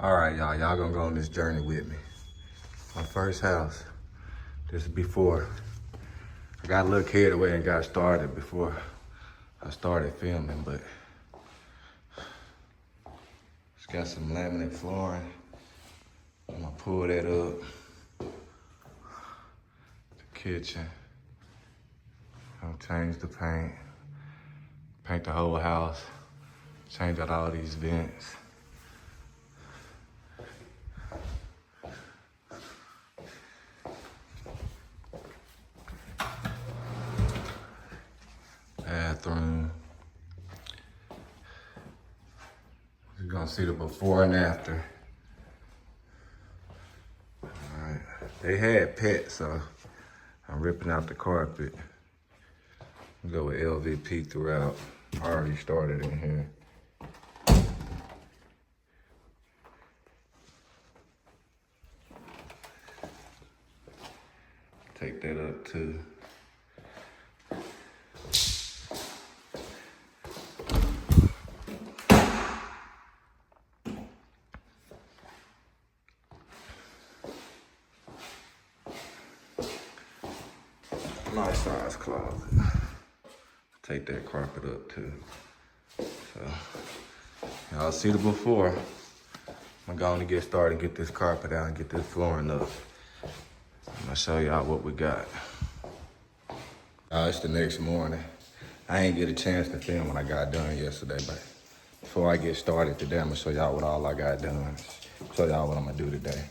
All right, y'all gonna go on this journey with me. My first house, this is before. I got a little carried away and got started before I started filming, but it's got some laminate flooring. I'm gonna pull that up. The kitchen. I'm gonna change the paint the whole house, change out all these vents. Bathroom. You're gonna see the before and after. All right, they had pets, so I'm ripping out the carpet. Go with LVP throughout. I already started in here. Take that up too. Nice size closet. Take that carpet up too. So, y'all see the before. I'm going to get started, get this carpet out and get this flooring up. I'm gonna show y'all what we got. It's the next morning. I ain't get a chance to film when I got done yesterday, but before I get started today, I'm gonna show y'all what all I got done. Show y'all what I'm gonna do today.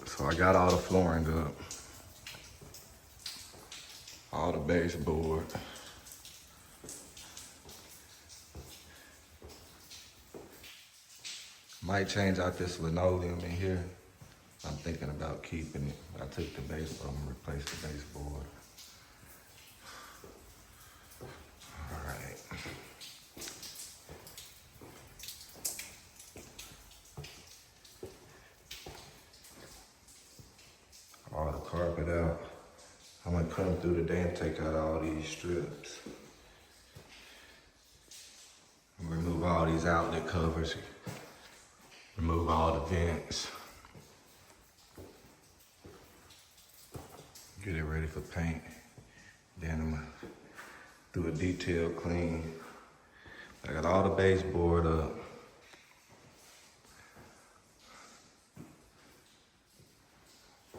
So I got all the flooring up. All the baseboard. Might change out this linoleum in here. I'm thinking about keeping it. I took the baseboard, I'm gonna replace the baseboard. All right. All the carpet out. I'm gonna come through today and take out all these strips. Remove all these outlet covers. Remove all the vents. Get it ready for paint. Then I'm gonna do a detail clean. I got all the baseboard up.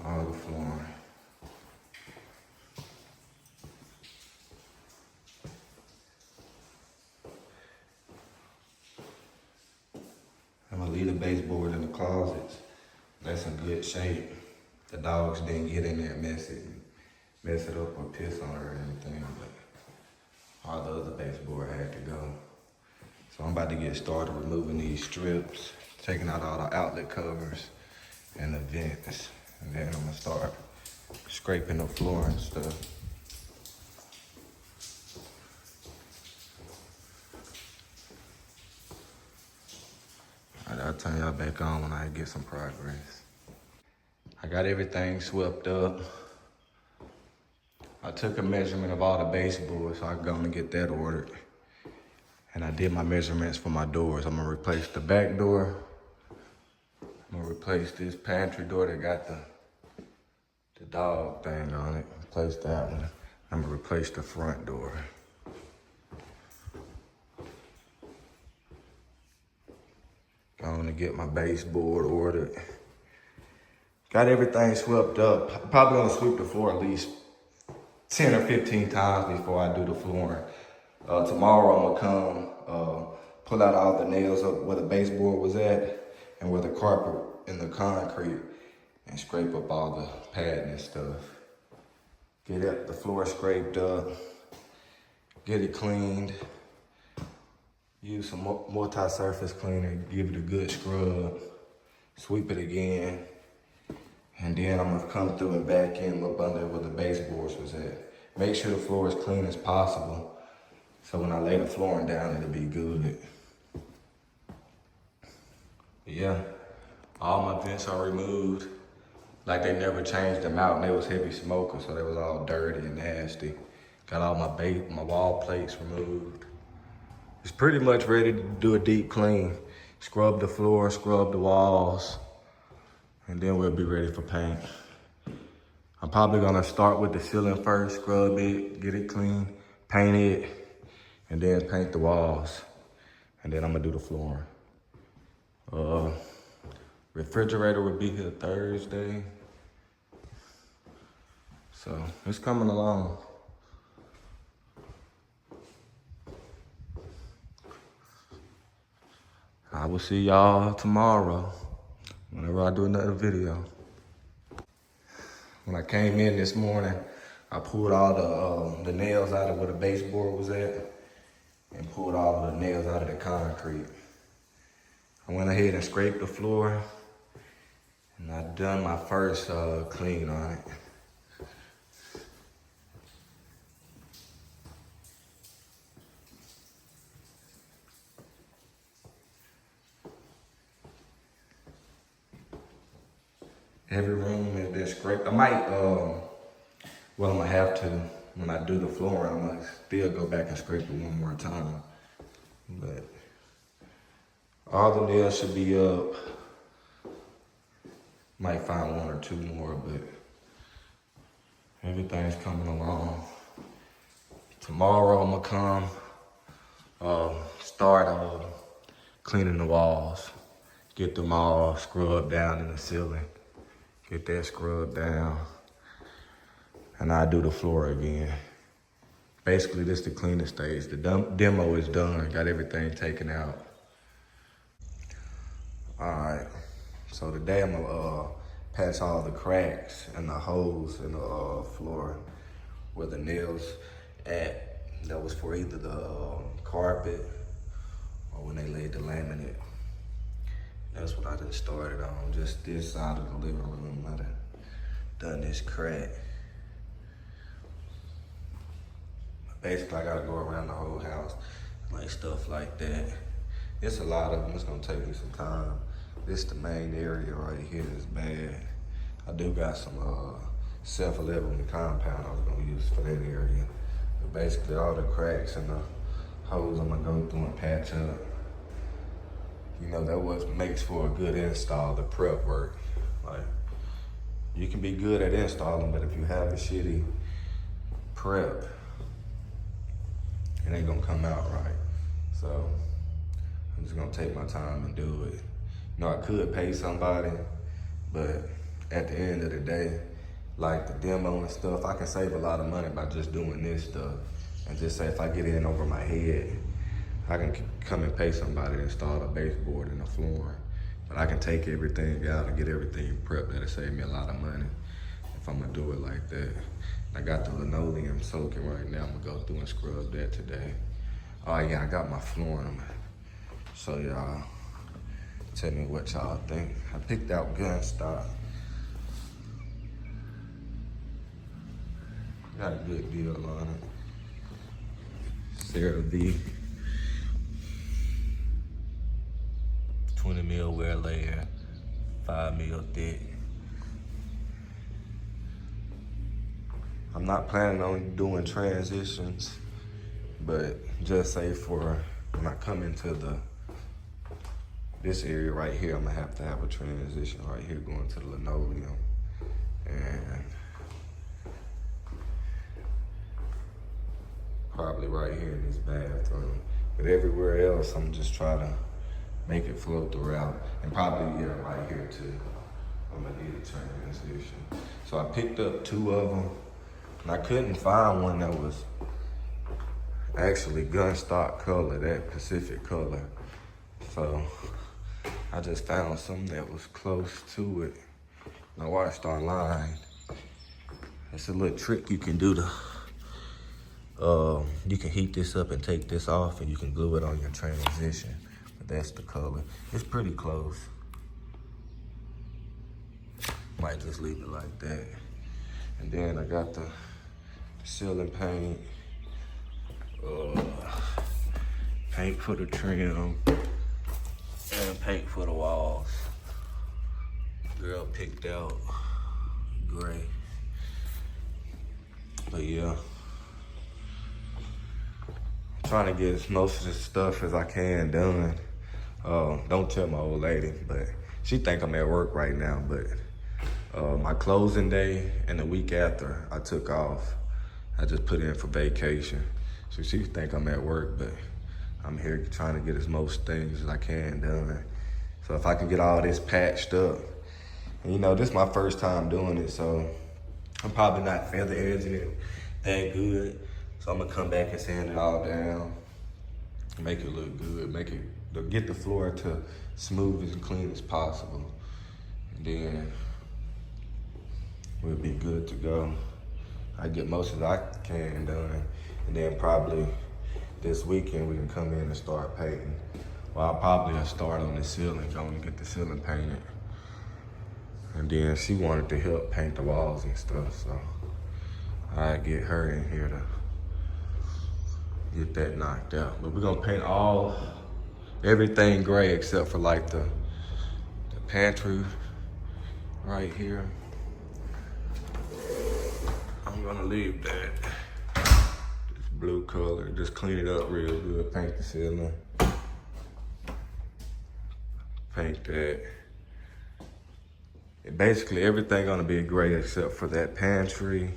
All the flooring. I'm gonna leave the baseboard in the closets. That's in good shape. The dogs didn't get in there and mess it up or piss on it or anything, but all the other baseboard had to go. So I'm about to get started removing these strips, taking out all the outlet covers and the vents. And then I'm gonna start scraping the floor and stuff. I'll turn y'all back on when I get some progress. I got everything swept up. I took a measurement of all the baseboards, so I'm gonna get that ordered. And I did my measurements for my doors. I'm gonna replace the back door. I'm gonna replace this pantry door that got the dog thing on it. Replace that one. I'm gonna replace the front door. Going to get my baseboard ordered. Got everything swept up. Probably gonna sweep the floor at least 10 or 15 times before I do the flooring. Tomorrow I'm gonna come pull out all the nails up where the baseboard was at and where the carpet and the concrete and scrape up all the padding and stuff. Get the floor scraped up, get it cleaned. Use some multi-surface cleaner, give it a good scrub, sweep it again, and then I'm gonna come through and back in up under where the baseboards was at. Make sure the floor is clean as possible, so when I lay the flooring down, it'll be good. But yeah, all my vents are removed. Like they never changed them out, and they was heavy smokers, so they was all dirty and nasty. Got all my wall plates removed. It's pretty much ready to do a deep clean. scrub the floor, scrub the walls, and then we'll be ready for paint. I'm probably gonna start with the ceiling first, scrub it, get it clean, paint it, and then paint the walls. And then I'm gonna do the flooring. Refrigerator will be here Thursday. So it's coming along. I will see y'all tomorrow whenever I do another video. When I came in this morning, I pulled all the nails out of where the baseboard was at and pulled all of the nails out of the concrete. I went ahead and scraped the floor and I done my first clean on it. Every room has been scraped. I might, well, I'm gonna have to, when I do the flooring, I'm gonna still go back and scrape it one more time. But all the nails should be up. Might find one or two more, but everything's coming along. Tomorrow I'm gonna come, start cleaning the walls. Get them all scrubbed down in the ceiling. Get that scrubbed down. And I do the floor again. Basically, this is the cleanest stage. The demo is done. Got everything taken out. All right. So today I'm gonna patch all the cracks and the holes in the floor where the nails at. That was for either the carpet or when they laid the laminate. That's what I just started on, just this side of the living room. I done this crack. Basically, I gotta go around the whole house, like stuff like that. It's a lot of them, it's gonna take me some time. This is the main area right here is bad. I do got some self-leveling compound I was gonna use for that area. But basically, all the cracks and the holes I'm gonna go through and patch up. You know, that what makes for a good install, the prep work. Like, you can be good at installing, but if you have a shitty prep, it ain't gonna come out right. So, I'm just gonna take my time and do it. You know, I could pay somebody, but at the end of the day, like the demo and stuff, I can save a lot of money by just doing this stuff. And just say if I get in over my head, I can come and pay somebody to install a baseboard and a flooring. But I can take everything out and get everything prepped. That'll save me a lot of money if I'm gonna do it like that. I got the linoleum soaking right now. I'm gonna go through and scrub that today. Oh yeah, I got my flooring. So y'all, tell me what y'all think. I picked out gun stock. Got a good deal on it. CeraVe. 20 mil wear layer, 5 mil thick. I'm not planning on doing transitions, but just say for when I come into this area right here, I'm gonna have to have a transition right here going to the linoleum. And probably right here in this bathroom. But everywhere else, I'm just trying to make it flow throughout. And probably, yeah, right here too. I'm gonna need a transition. So I picked up 2 of them, and I couldn't find one that was actually gun stock color, that Pacific color. So I just found some that was close to it. And I watched online. It's a little trick you can do to, you can heat this up and take this off, and you can glue it on your transition. But that's the color. It's pretty close. Might just leave it like that. And then I got the ceiling paint, paint for the trim, and paint for the walls. Girl picked out gray. But yeah, I'm trying to get as most of this stuff as I can done Don't tell my old lady, but she think I'm at work right now, but my closing day and the week after I took off, I just put in for vacation. So she think I'm at work, but I'm here trying to get as most things as I can done. So if I can get all this patched up, and this is my first time doing it, so I'm probably not feather edging it that good. So I'm gonna come back and sand it all down, make it look good, get the floor to smooth as clean as possible. And then we'll be good to go. I get most of I can done. And then probably this weekend we can come in and start painting. Well, I'll probably start on the ceiling, going to get the ceiling painted. And then she wanted to help paint the walls and stuff, so I get her in here to get that knocked out. But we're gonna paint everything gray except for like the pantry right here. I'm gonna leave that this blue color, just clean it up real good, paint the ceiling, paint that. And basically everything gonna be gray except for that pantry.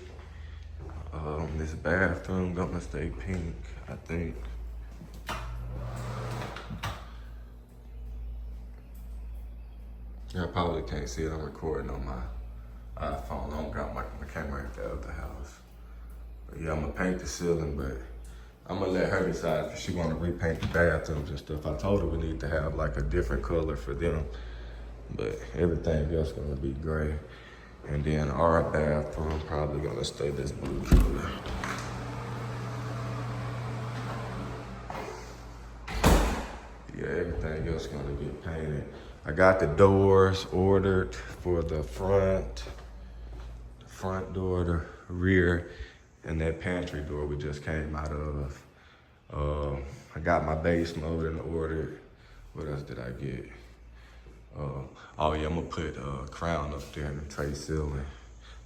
This bathroom gonna stay pink, I think. I probably can't see it. I'm recording on my iPhone. I don't got my camera at the other house. But yeah, I'm gonna paint the ceiling, but I'm gonna let her decide if she wanna repaint the bathrooms and stuff. I told her we need to have like a different color for them, but everything else gonna be gray. And then our bathroom probably gonna stay this blue color. Yeah, everything else gonna get painted. I got the doors ordered for the front door, the rear, and that pantry door we just came out of. I got my base molding ordered. What else did I get? Oh yeah, I'm gonna put a crown up there in the tray ceiling,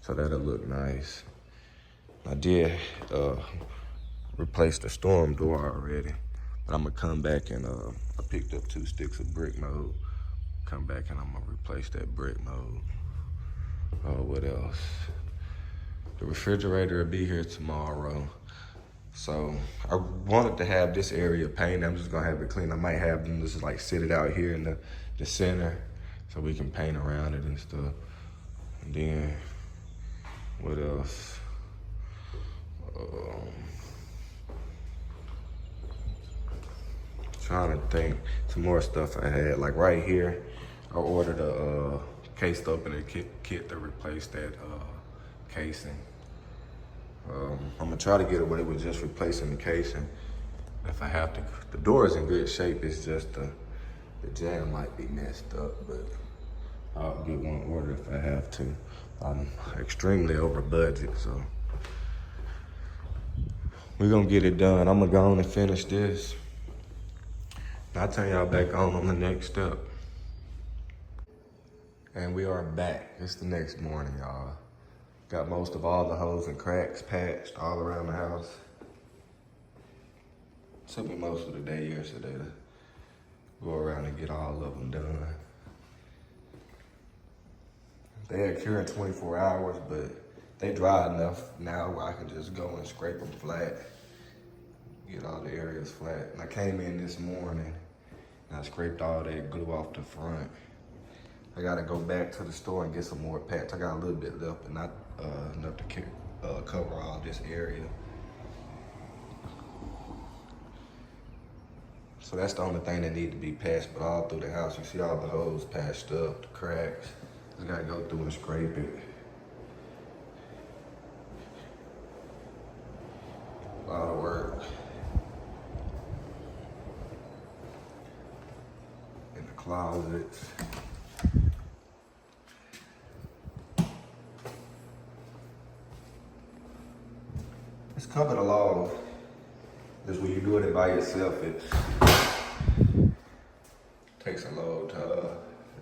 so that'll look nice. I did replace the storm door already, but I'm gonna come back and I picked up 2 sticks of brick mold. Come back and I'm gonna replace that brick mold. What else? The refrigerator will be here tomorrow. So I wanted to have this area painted. I'm just gonna have it clean. I might have them just like sit it out here in the center so we can paint around it and stuff. And then, what else? Trying to think, some more stuff I had. Like right here, I ordered a case opener kit to replace that casing. I'm gonna try to get it where it was just replacing the casing. If I have to, the door is in good shape. It's just the jam might be messed up, but I'll get one order if I have to. I'm extremely over budget, so we're gonna get it done. I'm gonna go on and finish this. I'll turn y'all back on the next step. And we are back. It's the next morning, y'all. Got most of all the holes and cracks patched all around the house. Took me most of the day yesterday to go around and get all of them done. They had cure in 24 hours, but they dry enough now where I can just go and scrape them flat, get all the areas flat. And I came in this morning and I scraped all that glue off the front. I gotta go back to the store and get some more patch. I got a little bit left, but not enough to cover all this area. So that's the only thing that need to be patched, but all through the house, you see all the holes patched up, the cracks. Just gotta go through and scrape it. A lot of work. In the closets. It's covered along. Just when you're doing it by yourself, it takes a long time to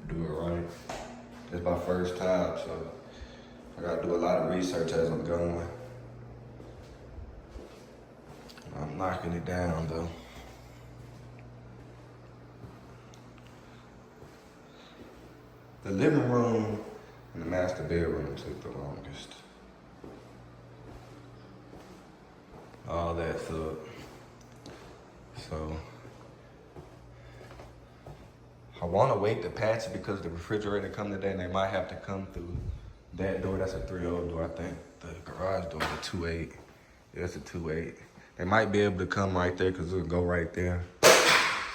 do it right. It's my first time, so I gotta do a lot of research as I'm going. I'm knocking it down though. The living room and the master bedroom took the longest. All that's up. So I want to wait to patch it because the refrigerator come today and they might have to come through that door. That's a 3.0 door, I think. The garage door is a 2.8. Yeah, it's a 2.8. They might be able to come right there because it'll go right there.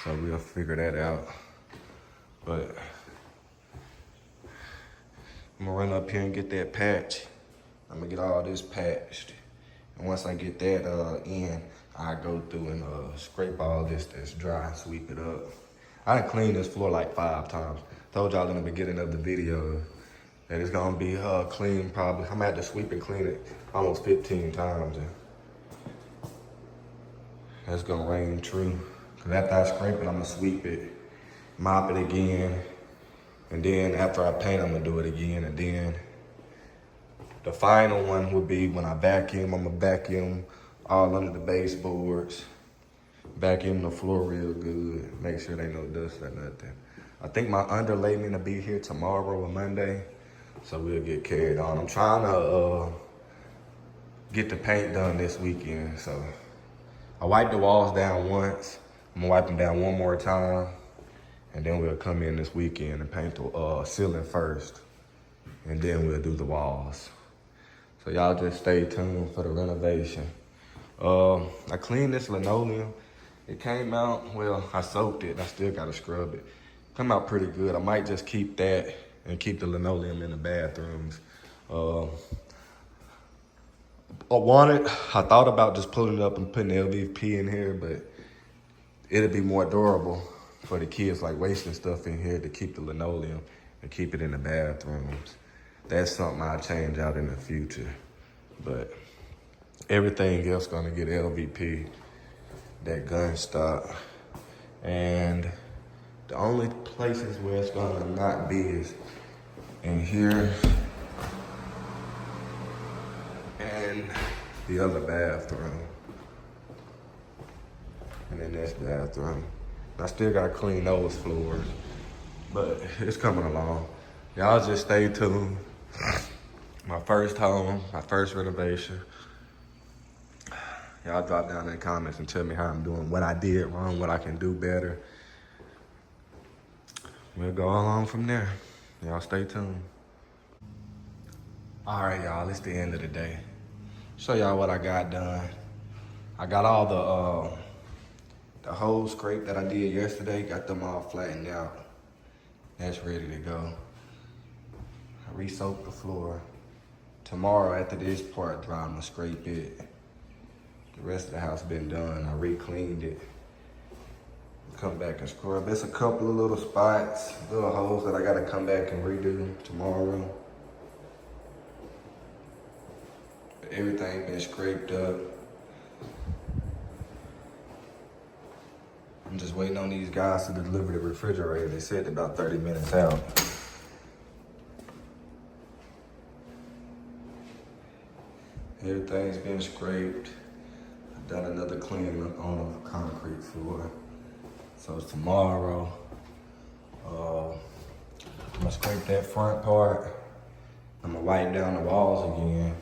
So we'll figure that out. But I'm gonna run up here and get that patch. I'm gonna get all this patched. And once I get that in, I go through and scrape all this that's dry, sweep it up. I done cleaned this floor like 5 times. Told y'all in the beginning of the video that it's gonna be clean probably. I'm gonna have to sweep and clean it almost 15 times. And that's gonna reign true. Cause after I scrape it, I'm gonna sweep it, mop it again. And then after I paint, I'm gonna do it again. And then the final one would be when I vacuum, I'm gonna vacuum all under the baseboards. Vacuum the floor real good. Make sure there ain't no dust or nothing. I think my underlayment will be here tomorrow or Monday. So we'll get carried on. I'm trying to get the paint done this weekend. So I wiped the walls down once. I'm gonna wipe them down one more time. And then we'll come in this weekend and paint the ceiling first. And then we'll do the walls. So y'all just stay tuned for the renovation. I cleaned this linoleum. It came out, well, I soaked it. I still gotta scrub it. Come out pretty good. I might just keep that and keep the linoleum in the bathrooms. I thought about just pulling it up and putting LVP in here, but it'll be more durable for the kids, like wasting stuff in here to keep the linoleum and keep it in the bathrooms. That's something I'll change out in the future. But everything else gonna get LVP, that gun stock. And the only places where it's gonna not be is in here and the other bathroom. And then this bathroom. I still gotta clean those floors, but it's coming along. Y'all just stay tuned. My first home, my first renovation. Y'all drop down in the comments and tell me how I'm doing, what I did wrong, what I can do better. We'll go along from there. Y'all stay tuned. All right, y'all, it's the end of the day. Show y'all what I got done. I got all the holes scraped that I did yesterday, got them all flattened out. That's ready to go. I re-soaked the floor. Tomorrow after this part dry, I'm gonna scrape it. The rest of the house been done. I re-cleaned it. Come back and scrub. There's a couple of little spots, little holes that I gotta come back and redo tomorrow. But everything been scraped up. I'm just waiting on these guys to deliver the refrigerator. They said about 30 minutes out. Everything's been scraped. I've done another cleaning on the concrete floor. So tomorrow, I'm gonna scrape that front part. I'm gonna wipe down the walls again.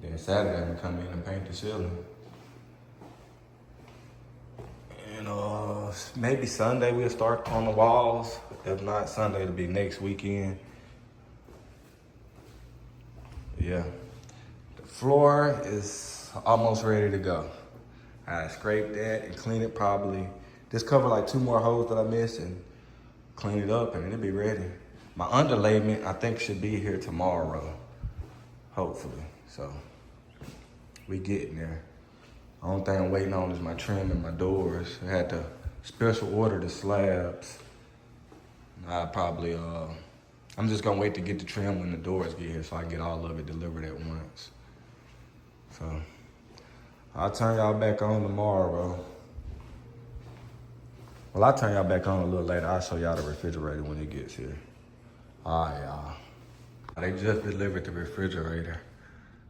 Then Saturday, I'm gonna come in and paint the ceiling. And maybe Sunday we'll start on the walls. If not Sunday, it'll be next weekend. Yeah. Floor is almost ready to go. I scraped that and clean it probably. Just cover like 2 more holes that I missed and clean it up and it'll be ready. My underlayment, I think, should be here tomorrow, hopefully. So we getting there. The only thing I'm waiting on is my trim and my doors. I had to special order the slabs. I probably, I'm just gonna wait to get the trim when the doors get here so I can get all of it delivered at once. So I'll turn y'all back on tomorrow. Well, I'll turn y'all back on a little later. I'll show y'all the refrigerator when it gets here. All right, y'all. They just delivered the refrigerator.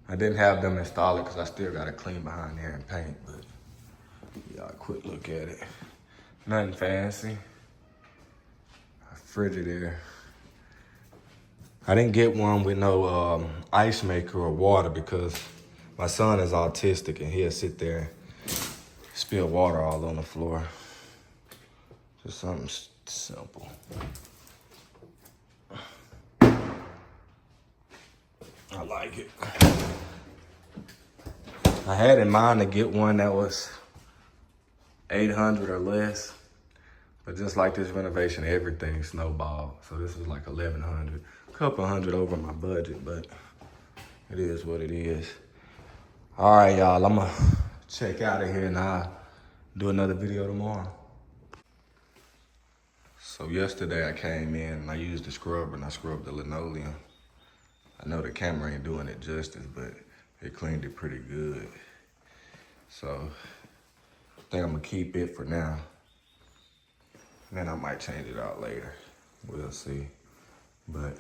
I didn't have them install it because I still got to clean behind there and paint, but y'all quick look at it. Nothing fancy. A Frigidaire. I didn't get one with no ice maker or water because my son is autistic and he'll sit there and spill water all on the floor. Just something simple. I like it. I had in mind to get one that was 800 or less, but just like this renovation, everything snowballed. So this was like 1100, a couple hundred over my budget, but it is what it is. All right, y'all, I'm gonna check out of here and I'll do another video tomorrow. So yesterday I came in and I used the scrubber and I scrubbed the linoleum. I know the camera ain't doing it justice, but it cleaned it pretty good. So I think I'm gonna keep it for now. And then I might change it out later. We'll see. But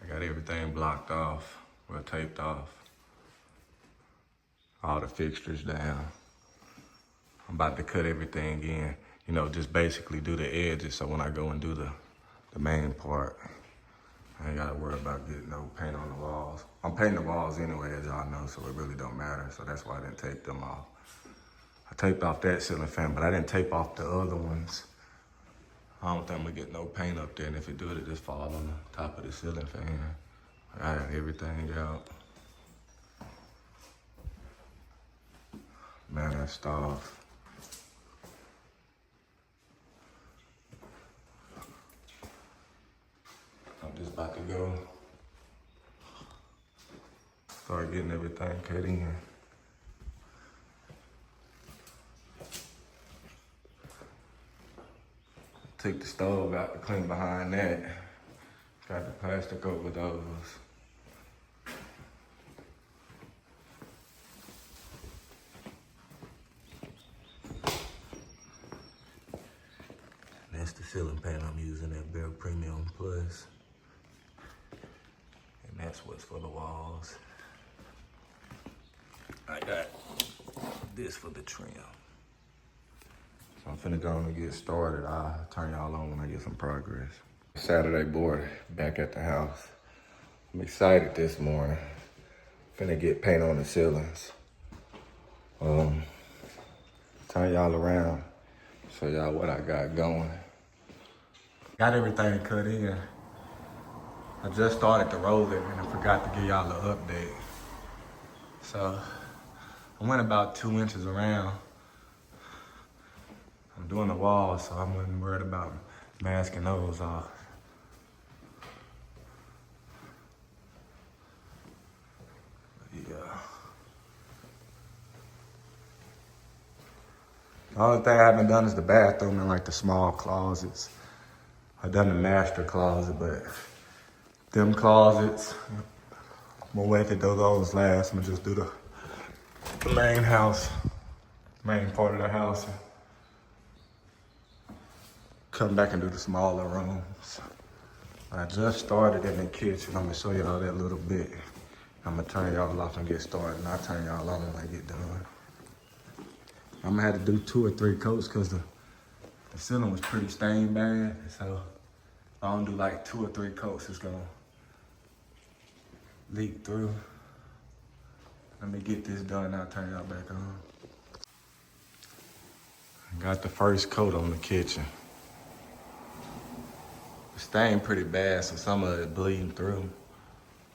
I got everything blocked off, well, taped off. All the fixtures down. I'm about to cut everything in, you know, just basically do the edges so when I go and do the main part, I ain't gotta worry about getting no paint on the walls. I'm painting the walls anyway, as y'all know, so it really don't matter. So that's why I didn't tape them off. I taped off that ceiling fan, but I didn't tape off the other ones. I don't think I'm gonna get no paint up there, and if it do, it just fall on the top of the ceiling fan. I got everything out. Man, that stuff. I'm just about to go start getting everything cut in. Took the stove out to clean behind that. Got the plastic over those. That's the ceiling pan I'm using, that Bare Premium Plus. And that's what's for the walls. I got this for the trim. So I'm finna go and get started. I'll turn y'all on when I get some progress. Saturday board, back at the house. I'm excited this morning. Finna get paint on the ceilings. Turn y'all around, show y'all what I got going. Got everything cut in. I just started to roll it and I forgot to give y'all an update. So I went about 2 inches around. I'm doing the walls, so I'm not worried about masking those off. Yeah. The only thing I haven't done is the bathroom and like the small closets. I've done the master closet, but them closets, I'm gonna wait to do those last. I'm gonna just do the main house, main part of the house. And come back and do the smaller rooms. I just started in the kitchen. I'm gonna show y'all that a little bit. I'm gonna turn y'all off and get started, and I'll turn y'all on when I get done. I'm gonna have to do 2 or 3 coats because the ceiling was pretty stained bad. So if I don't do like 2 or 3 coats, it's gonna leak through. Let me get this done, I'll turn y'all back on. Got the first coat on the kitchen. It's stained pretty bad, so some of it bleeding through.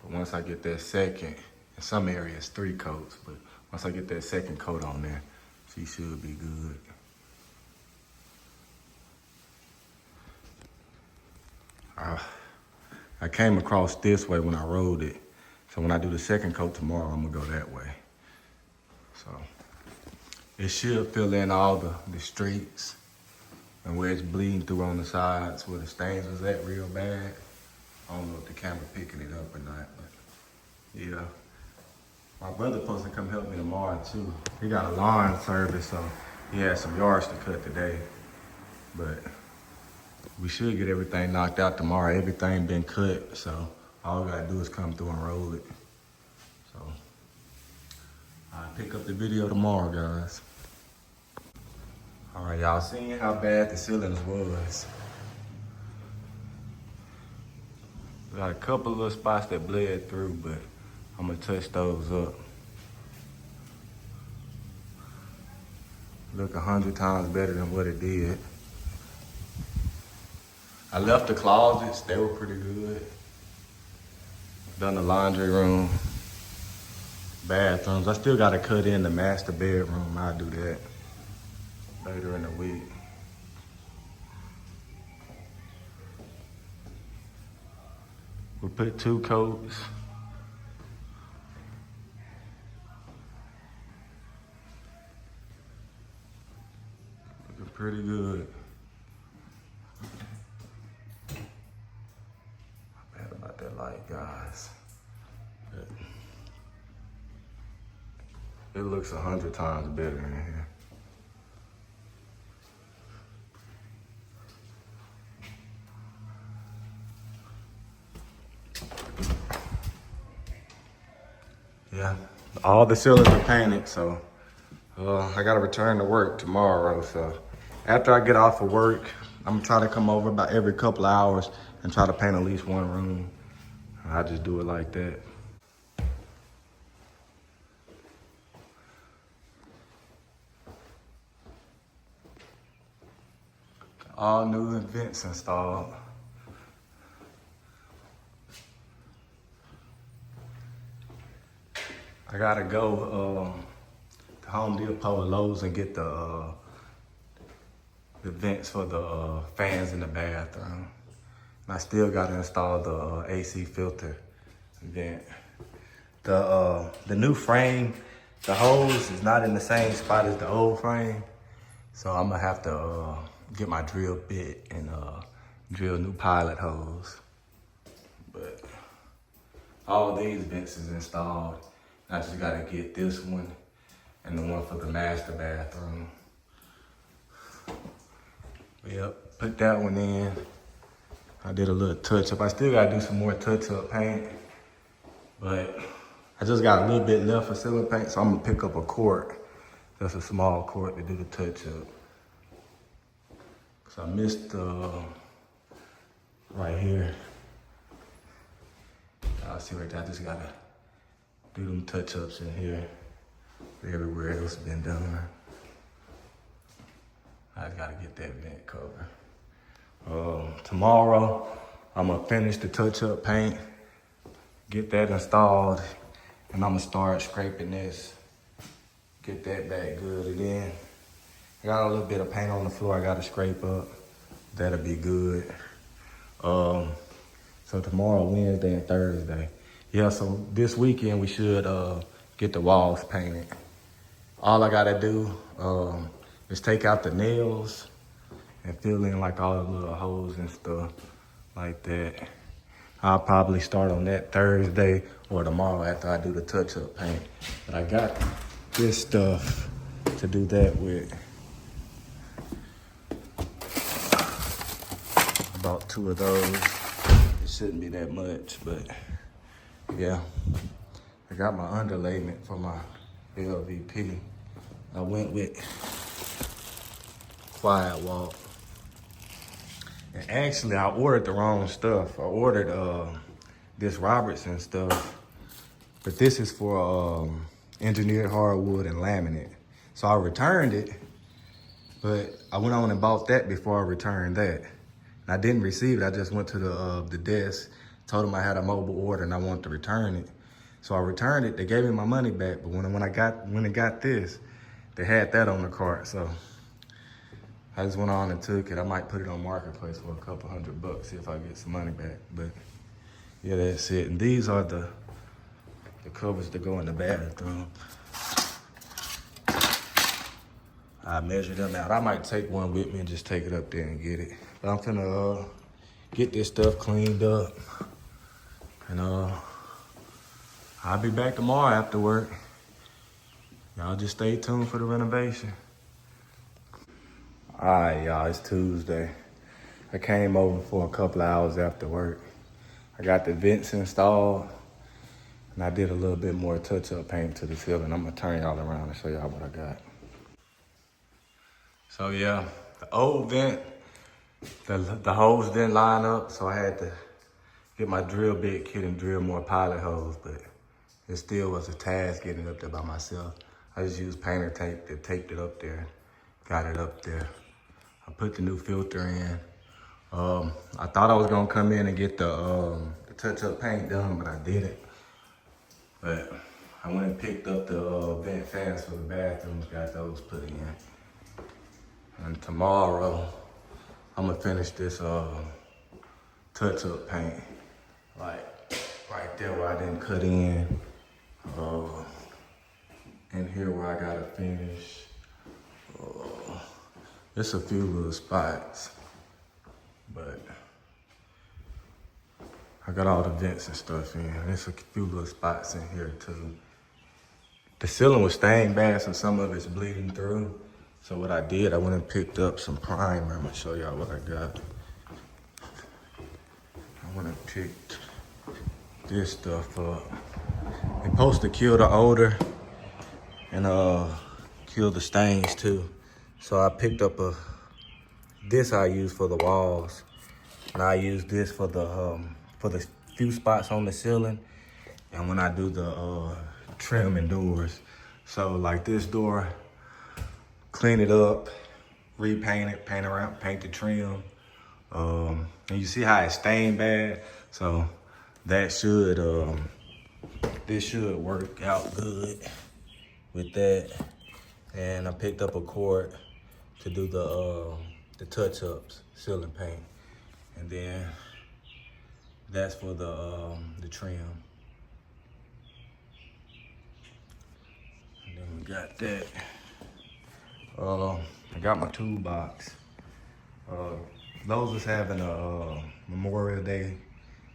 But once I get that second, in some areas 3 coats, but once I get that second coat on there, she should be good. I came across this way when I rolled it. So when I do the second coat tomorrow, I'm gonna go that way. So it should fill in all the streaks and where it's bleeding through on the sides, where the stains was at real bad. I don't know if the camera picking it up or not, but yeah. My brother supposed to come help me tomorrow too. He got a lawn service, so he has some yards to cut today. But we should get everything knocked out tomorrow. Everything been cut, so all we gotta do is come through and roll it. So I'll pick up the video tomorrow, guys. All right, y'all seen how bad the ceilings was. Got a couple little spots that bled through, but I'm gonna touch those up. Look 100 times better than what it did. I left the closets, they were pretty good. Done the laundry room, bathrooms. I still gotta cut in the master bedroom. I'll do that later in the week. We put 2 coats. Looking pretty good. Bad about that light, guys. It looks 100 times better in here. Yeah, all the ceilings are painted, so I gotta return to work tomorrow. So after I get off of work, I'm gonna try to come over about every couple hours and try to paint at least one room. I just do it like that. All new vents installed. I gotta go to Home Depot or Lowe's and get the vents for the fans in the bathroom. And I still gotta install the AC filter vent. The new frame, the hose is not in the same spot as the old frame. So I'm gonna have to get my drill bit and drill new pilot hose. But all these vents is installed. I just gotta get this one and the one for the master bathroom. Yep, put that one in. I did a little touch up. I still gotta do some more touch up paint, but I just got a little bit left for ceiling paint, so I'm gonna pick up a quart. That's a small quart to do the touch up. So I missed right here. Y'all see right there, I just gotta do them touch ups in here. Everywhere else been done. I just gotta get that vent covered. Tomorrow, I'm gonna finish the touch-up paint, get that installed, and I'm gonna start scraping this, get that back good. And then I got a little bit of paint on the floor I gotta scrape up. That'll be good. So tomorrow, Wednesday and Thursday. Yeah, so this weekend we should get the walls painted. All I gotta do is take out the nails and fill in like all the little holes and stuff like that. I'll probably start on that Thursday or tomorrow after I do the touch-up paint. But I got this stuff to do that with. About 2 of those. It shouldn't be that much, but yeah. I got my underlayment for my LVP. I went with Quiet Walk. And actually, I ordered the wrong stuff. I ordered this Robertson stuff, but this is for engineered hardwood and laminate. So I returned it, but I went on and bought that before I returned that. And I didn't receive it. I just went to the desk, told them I had a mobile order and I wanted to return it. So I returned it. They gave me my money back, but when I got this, they had that on the cart. So I just went on and took it. I might put it on Marketplace for a couple $100, see if I get some money back. But yeah, that's it. And these are the covers that go in the bathroom. I measured them out. I might take one with me and just take it up there and get it. But I'm finna get this stuff cleaned up. And I'll be back tomorrow after work. Y'all just stay tuned for the renovation. All right, y'all, it's Tuesday. I came over for a couple of hours after work. I got the vents installed, and I did a little bit more touch-up paint to the ceiling. I'm gonna turn y'all around and show y'all what I got. So yeah, the old vent, the hose didn't line up, so I had to get my drill bit kit and drill more pilot holes, but it still was a task getting it up there by myself. I just used painter tape that taped it up there, got it up there. I put the new filter in. I thought I was gonna come in and get the touch-up paint done, but I didn't. But I went and picked up the vent fans for the bathrooms, got those put in. And tomorrow, I'm gonna finish this touch-up paint. Like right there where I didn't cut in. And here where I gotta finish. There's a few little spots, but I got all the vents and stuff in. There's a few little spots in here too. The ceiling was stained bad, so some of it's bleeding through. So what I did, I went and picked up some primer. I'm gonna show y'all what I got. I went and picked this stuff up. It's supposed to kill the odor and kill the stains too. So I picked up this I use for the walls, and I use this for the few spots on the ceiling, and when I do the trim and doors. So like this door, clean it up, repaint it, paint around, paint the trim. And you see how it's stained bad? So that should, this should work out good with that. And I picked up a cord to do the touch-ups, ceiling paint. And then that's for the trim. And then we got that. I got my toolbox. Those was having a Memorial Day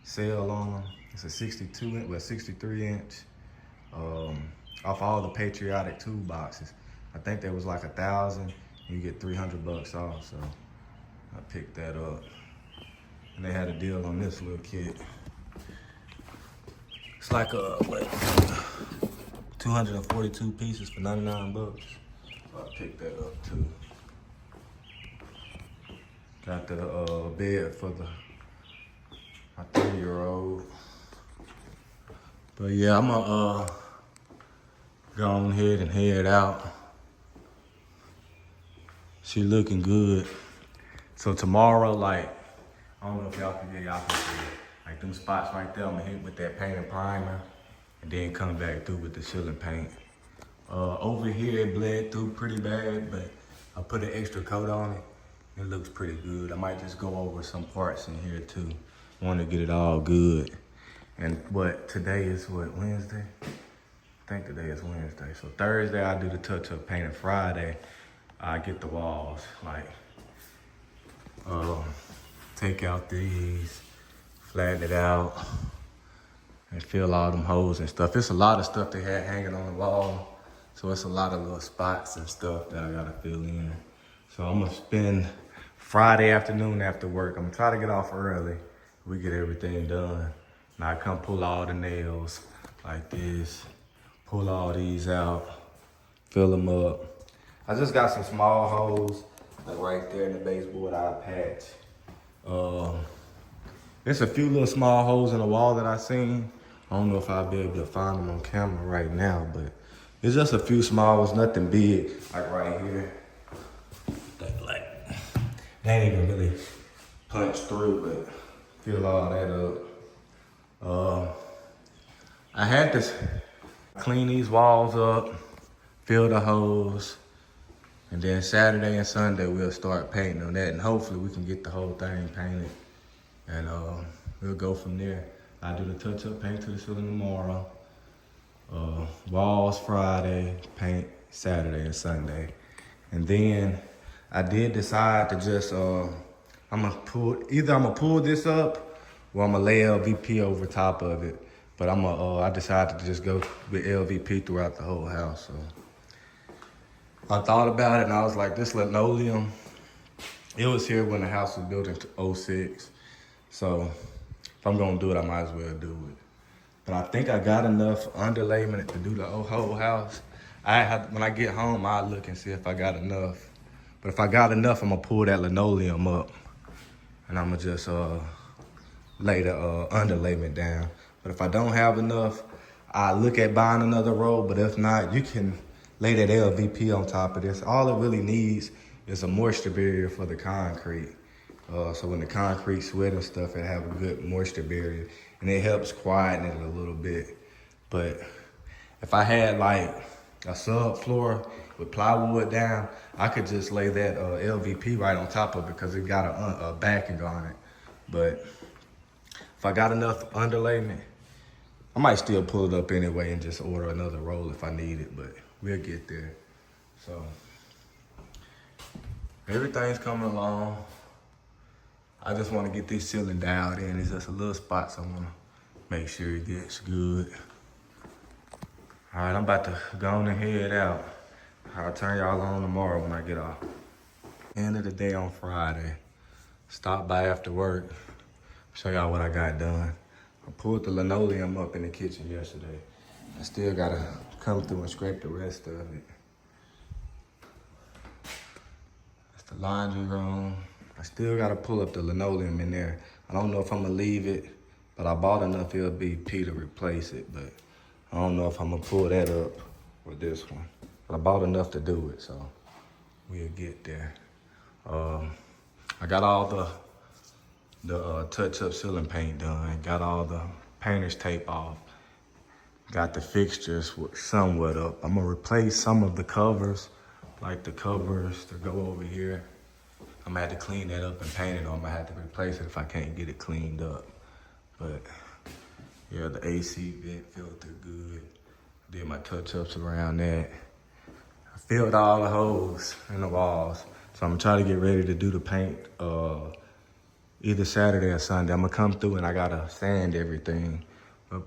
sale on them. It's a 63 inch, off all the patriotic toolboxes. I think there was like 1,000, you get $300 off, so I picked that up. And they had a deal on this little kit. It's like 242 pieces for 99 bucks. So I picked that up too. Got the bed for my 3-year-old. But yeah, I'm gonna go on ahead and head out. She looking good. So tomorrow, like, I don't know if y'all can see it. Like them spots right there, I'm gonna hit with that paint and primer, and then come back through with the ceiling paint. Over here it bled through pretty bad, but I put an extra coat on it. It looks pretty good. I might just go over some parts in here too. Want to get it all good. And today is Wednesday? I think today is Wednesday. So Thursday I do the touch-up paint, and Friday I get the walls. Like, take out these, flatten it out, and fill all them holes and stuff. It's a lot of stuff they had hanging on the wall. So it's a lot of little spots and stuff that I gotta fill in. So I'm gonna spend Friday afternoon after work. I'm gonna try to get off early. We get everything done. Now I come pull all the nails like this, pull all these out, fill them up. I just got some small holes like right there in the baseboard I patch. There's a few little small holes in the wall that I seen. I don't know if I'll be able to find them on camera right now, but it's just a few small ones, nothing big, like right here. They ain't even really punched through, but fill all that up. I had to clean these walls up, fill the holes, and then Saturday and Sunday we'll start painting on that, and hopefully we can get the whole thing painted, and we'll go from there. I do the touch-up paint to the ceiling tomorrow. Walls Friday, paint Saturday and Sunday. And then I did decide to just, either I'm gonna pull this up or I'm gonna lay LVP over top of it. But I decided to just go with LVP throughout the whole house. So I thought about it and I was like, this linoleum, it was here when the house was built in 06. So if I'm gonna do it, I might as well do it. But I think I got enough underlayment to do the whole house. When I get home, I'll look and see if I got enough. But if I got enough, I'm gonna pull that linoleum up, and I'm gonna just lay the underlayment down. But if I don't have enough, I look at buying another roll. But if not, you can lay that LVP on top of this. All it really needs is a moisture barrier for the concrete. So when the concrete sweat and stuff, it have a good moisture barrier, and it helps quieten it a little bit. But if I had like a subfloor with plywood down, I could just lay that LVP right on top of it because it got a backing on it. But if I got enough underlayment, I might still pull it up anyway and just order another roll if I need it, but we'll get there. So everything's coming along. I just want to get this ceiling dialed in. It's just a little spot, so I want to make sure it gets good. All right, I'm about to go on and head out. I'll turn y'all on tomorrow when I get off. End of the day on Friday. Stop by after work. Show y'all what I got done. I pulled the linoleum up in the kitchen yesterday. I still gotta come through and scrape the rest of it. That's the laundry room. I still gotta pull up the linoleum in there. I don't know if I'm gonna leave it, but I bought enough LVP to replace it, but I don't know if I'm gonna pull that up with this one. But I bought enough to do it, so we'll get there. I got all the touch-up ceiling paint done. Got all the painter's tape off. Got the fixtures somewhat up. I'm gonna replace some of the covers, like the covers to go over here. I'm gonna have to clean that up and paint it, or I'm gonna have to replace it if I can't get it cleaned up. But yeah, the AC vent filter good. Did my touch-ups around that. I filled all the holes in the walls. So I'm gonna try to get ready to do the paint either Saturday or Sunday. I'm gonna come through and I gotta sand everything. But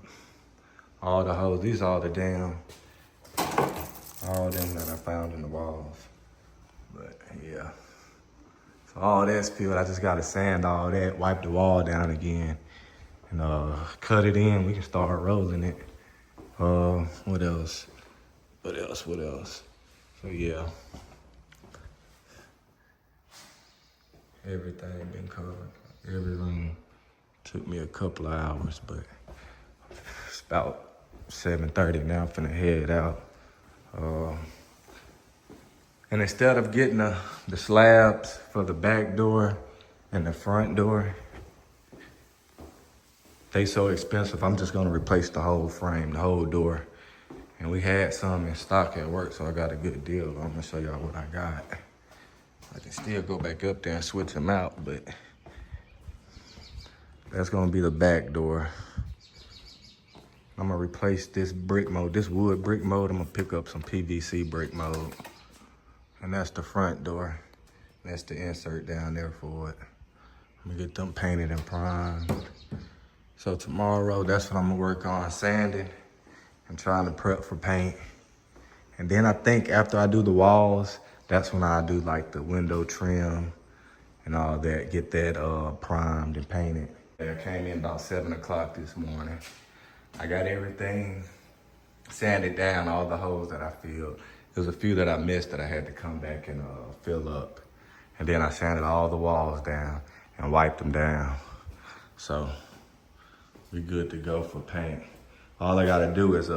all the holes, these are all the damn, all them that I found in the walls. But yeah. So all that's filled, I just gotta sand all that, wipe the wall down again, and cut it in. We can start rolling it. What else? So yeah. Everything been covered. Everything took me a couple of hours, but it's about 7:30 now. I'm finna head out. And instead of getting the slabs for the back door and the front door, they so expensive, I'm just gonna replace the whole frame, the whole door. And we had some in stock at work, so I got a good deal. I'm gonna show y'all what I got. I can still go back up there and switch them out, but that's gonna be the back door. I'm gonna replace this brick mold, this wood brick mold. I'm gonna pick up some PVC brick mold. And that's the front door. That's the insert down there for it. I'm gonna get them painted and primed. So tomorrow, that's what I'm gonna work on, sanding and trying to prep for paint. And then I think after I do the walls, that's when I do like the window trim and all that, get that primed and painted. I came in about 7 o'clock this morning. I got everything sanded down, all the holes that I filled. There's a few that I missed that I had to come back and fill up. And then I sanded all the walls down and wiped them down. So we good to go for paint. All I gotta do is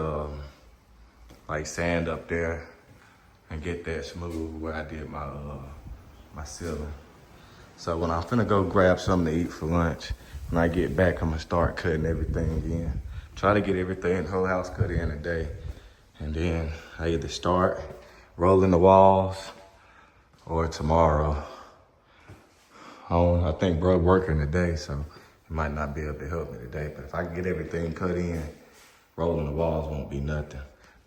like sand up there and get that smooth where I did my my ceiling. So when I'm finna go grab something to eat for lunch, when I get back, I'm gonna start cutting everything in. Try to get everything, the whole house cut in a day. And then I either start rolling the walls or tomorrow. I think bro working today, so he might not be able to help me today. But if I can get everything cut in, rolling the walls won't be nothing.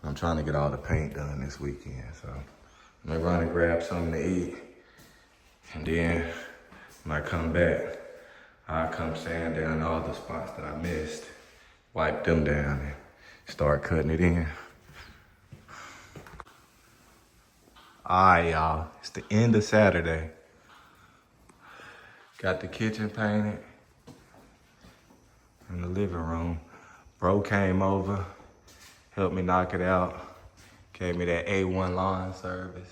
I'm trying to get all the paint done this weekend, so I'm gonna run and grab something to eat. And then when I come back, I'll come sand down all the spots that I missed, wipe them down, and start cutting it in. All right, y'all, it's the end of Saturday. Got the kitchen painted in the living room. Bro came over, helped me knock it out, gave me that A1 lawn service.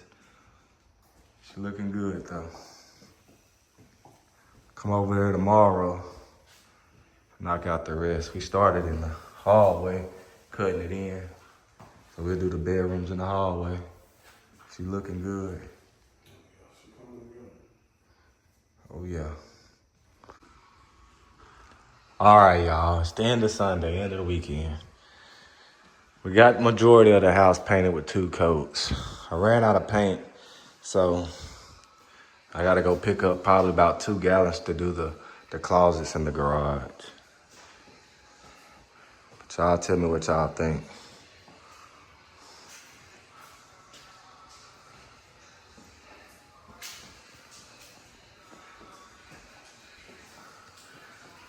She looking good though. Come over there tomorrow knock out the rest. We started in the hallway, cutting it in. So we'll do the bedrooms in the hallway. She looking good. Oh yeah. All right, y'all. It's the end of Sunday, end of the weekend. We got majority of the house painted with 2 coats. I ran out of paint, so I gotta go pick up probably about 2 gallons to do the closets in the garage. But y'all tell me what y'all think.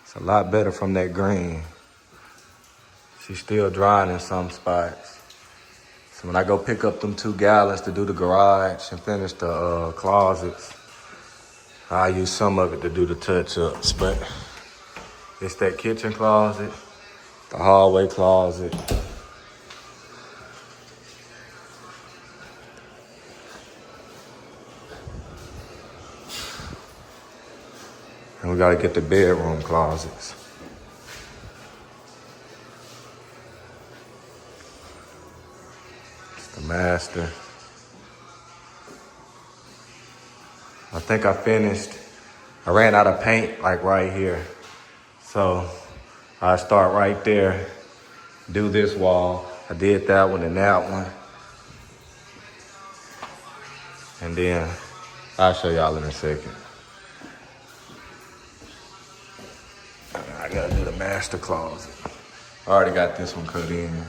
It's a lot better from that green. She's still drying in some spots. So when I go pick up them 2 gallons to do the garage and finish the closets, I'll use some of it to do the touch-ups. But it's that kitchen closet, the hallway closet. And we gotta get the bedroom closets. It's the master. I think I finished. I ran out of paint like right here. So I start right there, do this wall. I did that one and that one. And then I'll show y'all in a second. I gotta do the master closet. I already got this one cut in.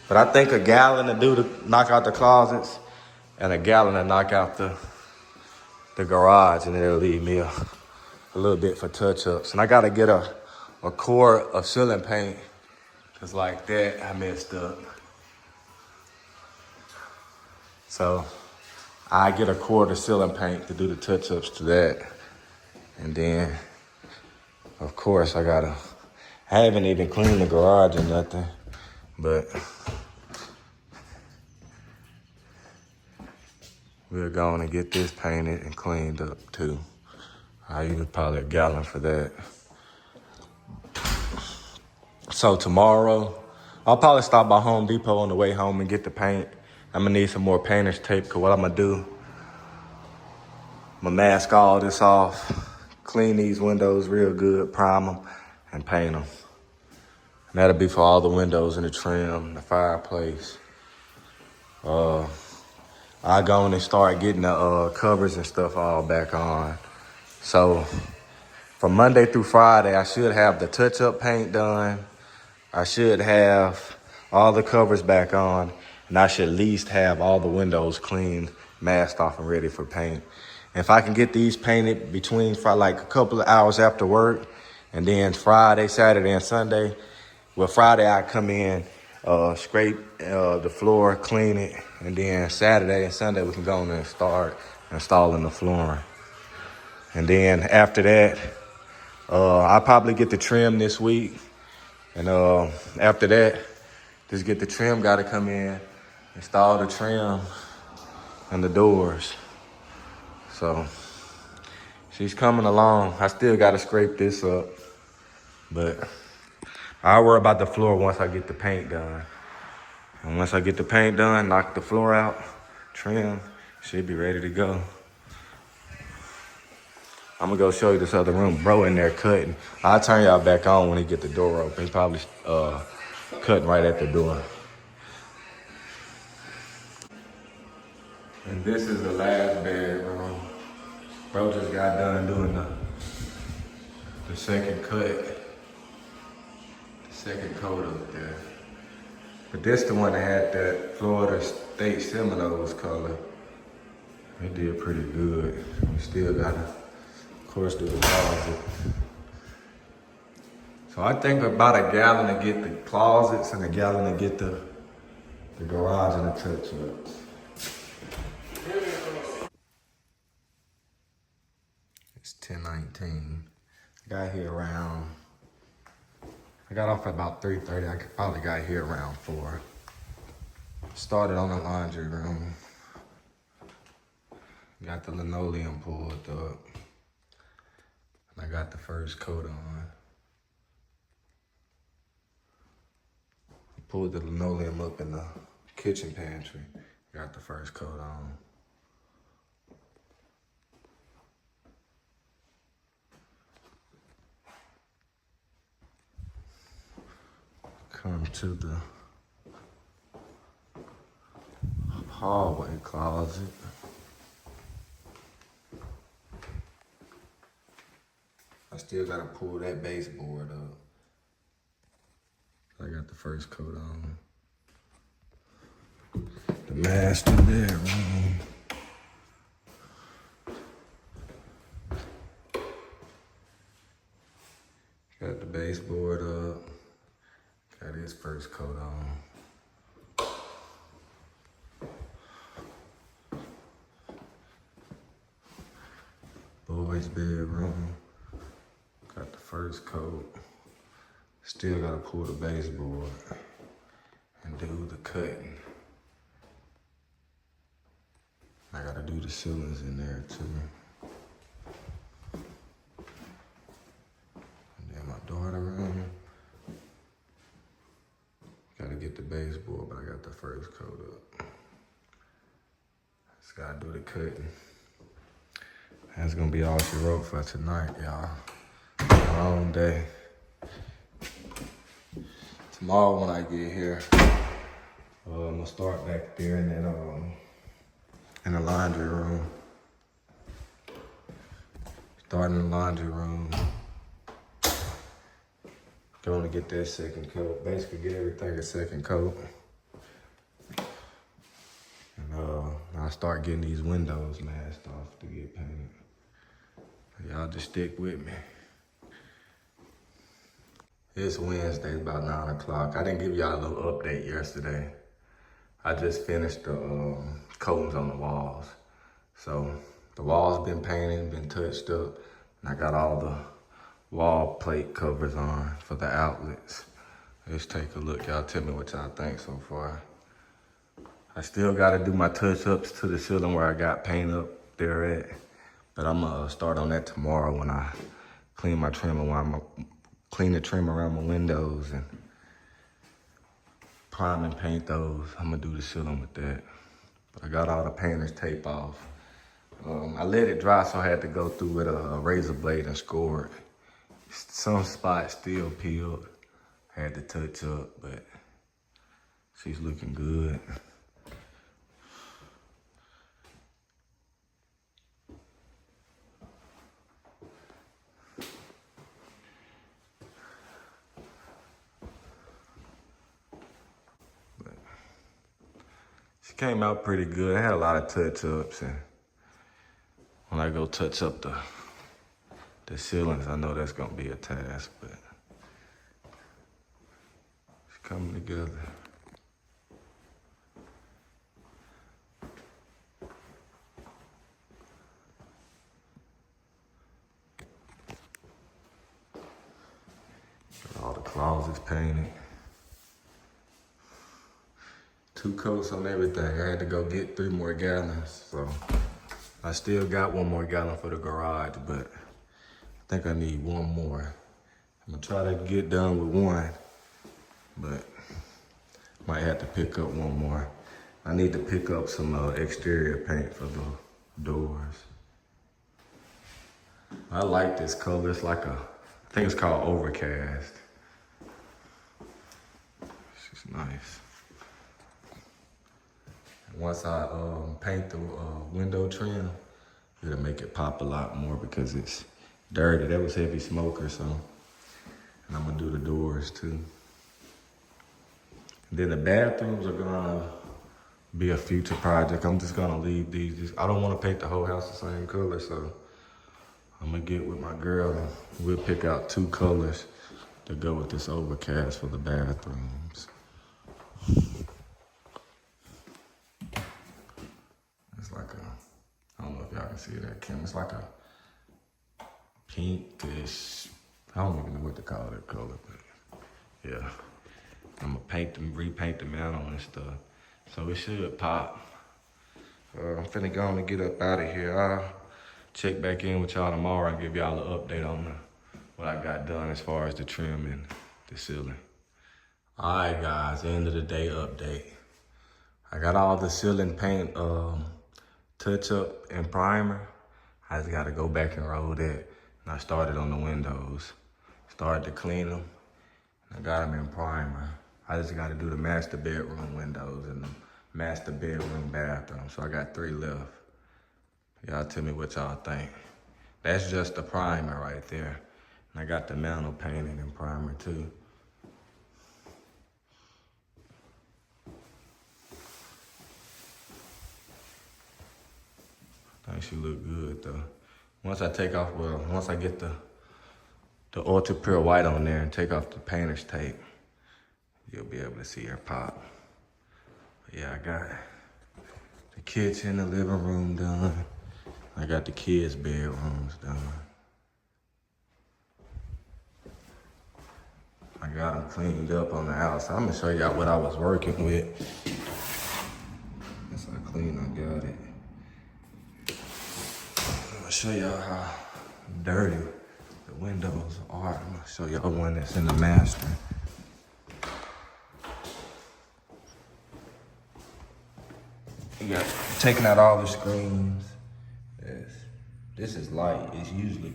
But I think a gallon to knock out the closets and a gallon to knock out the garage, and it'll leave me a little bit for touch-ups. And I gotta get a quart of ceiling paint, cause like that I messed up. So I get a quart of ceiling paint to do the touch-ups to that. And then, of course, I haven't even cleaned the garage or nothing, but we're going to get this painted and cleaned up too. I use probably a gallon for that. So tomorrow, I'll probably stop by Home Depot on the way home and get the paint. I'm gonna need some more painter's tape, cause what I'm gonna do, I'm gonna mask all this off, clean these windows real good, prime them, and paint them. And that'll be for all the windows and the trim, the fireplace. I go in and start getting the covers and stuff all back on. So from Monday through Friday, I should have the touch-up paint done. I should have all the covers back on, and I should at least have all the windows cleaned, masked off, and ready for paint. And if I can get these painted between like a couple of hours after work, and then Friday, Saturday, and Sunday, well, Friday I come in, scrape the floor, clean it, and then Saturday and Sunday we can go in and start installing the flooring. And then after that, I'll probably get the trim this week. And after that, just get the trim guy to come in, install the trim and the doors. So she's coming along. I still got to scrape this up, but I'll worry about the floor once I get the paint done. And once I get the paint done, knock the floor out, trim, should be ready to go. I'm gonna go show you this other room. Bro in there cutting. I'll turn y'all back on when he get the door open. He probably cutting right at the door. And this is the last bedroom. Bro just got done doing the second cut. The second coat up there. But this the one that had that Florida State Seminoles color. They did pretty good. We still gotta, of course, do the closet. So I think about a gallon to get the closets and a gallon to get the garage and the touch-ups. It's 10:19. I got off at about 3:30. I probably got here around 4. Started on the laundry room. Got the linoleum pulled up. And I got the first coat on. Pulled the linoleum up in the kitchen pantry. Got the first coat on. Come to the hallway closet. I still gotta pull that baseboard up. I got the first coat on. The master bedroom. Got the baseboard up. Got his first coat on. Boys' bedroom. Got the first coat. Still gotta pull the baseboard and do the cutting. I gotta do the ceilings in there too. And then my daughter room. Gotta get the baseboard, but I got the first coat up. Just gotta do the cutting. That's gonna be all she wrote for tonight, y'all. Long day. Tomorrow when I get here, I'm gonna start back there in that in the laundry room. Start in the laundry room. Going to get that second coat. Basically get everything a second coat. And I'll start getting these windows masked off to get painted. Y'all just stick with me. It's Wednesday, about 9 o'clock. I didn't give y'all a little update yesterday. I just finished the coatings on the walls. So the walls been painted, been touched up, and I got all the wall plate covers on for the outlets. Let's take a look. Y'all tell me what y'all think so far. I still gotta do my touch-ups to the ceiling where I got paint up there at. But I'm gonna start on that tomorrow when I clean my trim clean the trim around my windows and prime and paint those. I'm gonna do the ceiling with that. But I got all the painter's tape off. I let it dry, so I had to go through with a razor blade and score it. Some spots still peeled. Had to touch up, but she's looking good. She came out pretty good. I had a lot of touch-ups, and when I go touch up the ceilings, I know that's gonna be a task, but it's coming together. Got all the closets painted. 2 coats on everything. I had to go get 3 more gallons, so I still got 1 more gallon for the garage, but I think I need 1 more. I'm gonna try to get done with 1, but might have to pick up 1 more. I need to pick up some exterior paint for the doors. I like this color. It's like I think it's called Overcast. It's just nice. Once I paint the window trim, it'll make it pop a lot more because it's dirty. That was heavy smoker, so. And I'm gonna do the doors too. And then the bathrooms are gonna be a future project. I'm just gonna leave these. I don't wanna paint the whole house the same color, so I'm gonna get with my girl and we'll pick out 2 colors to go with this Overcast for the bathrooms. It's like I don't know if y'all can see that, Kim. It's like a pinkish, I don't even know what to call that color, but yeah. I'm gonna repaint the mantle and stuff. So it should pop. I'm finna go on and get up out of here. I'll check back in with y'all tomorrow and give y'all an update on what I got done as far as the trim and the ceiling. Alright guys, end of the day update. I got all the ceiling paint touch up and primer. I just gotta go back and roll that. And I started on the windows. Started to clean them. I got them in primer. I just gotta do the master bedroom windows and the master bedroom bathroom. So I got 3 left. Y'all tell me what y'all think. That's just the primer right there. And I got the mantle painted in primer too. I think she look good though. Once I get the ultra pure white on there and take off the painter's tape, you'll be able to see her pop. But yeah, I got the kitchen, the living room done. I got the kids' bedrooms done. I got them cleaned up on the outside. I'm gonna show y'all what I was working with. That's how clean I got it. I'm gonna show y'all how dirty the windows are. I'm gonna show y'all one that's in the master. You got taking out all the screens. Yes. This is light. It's usually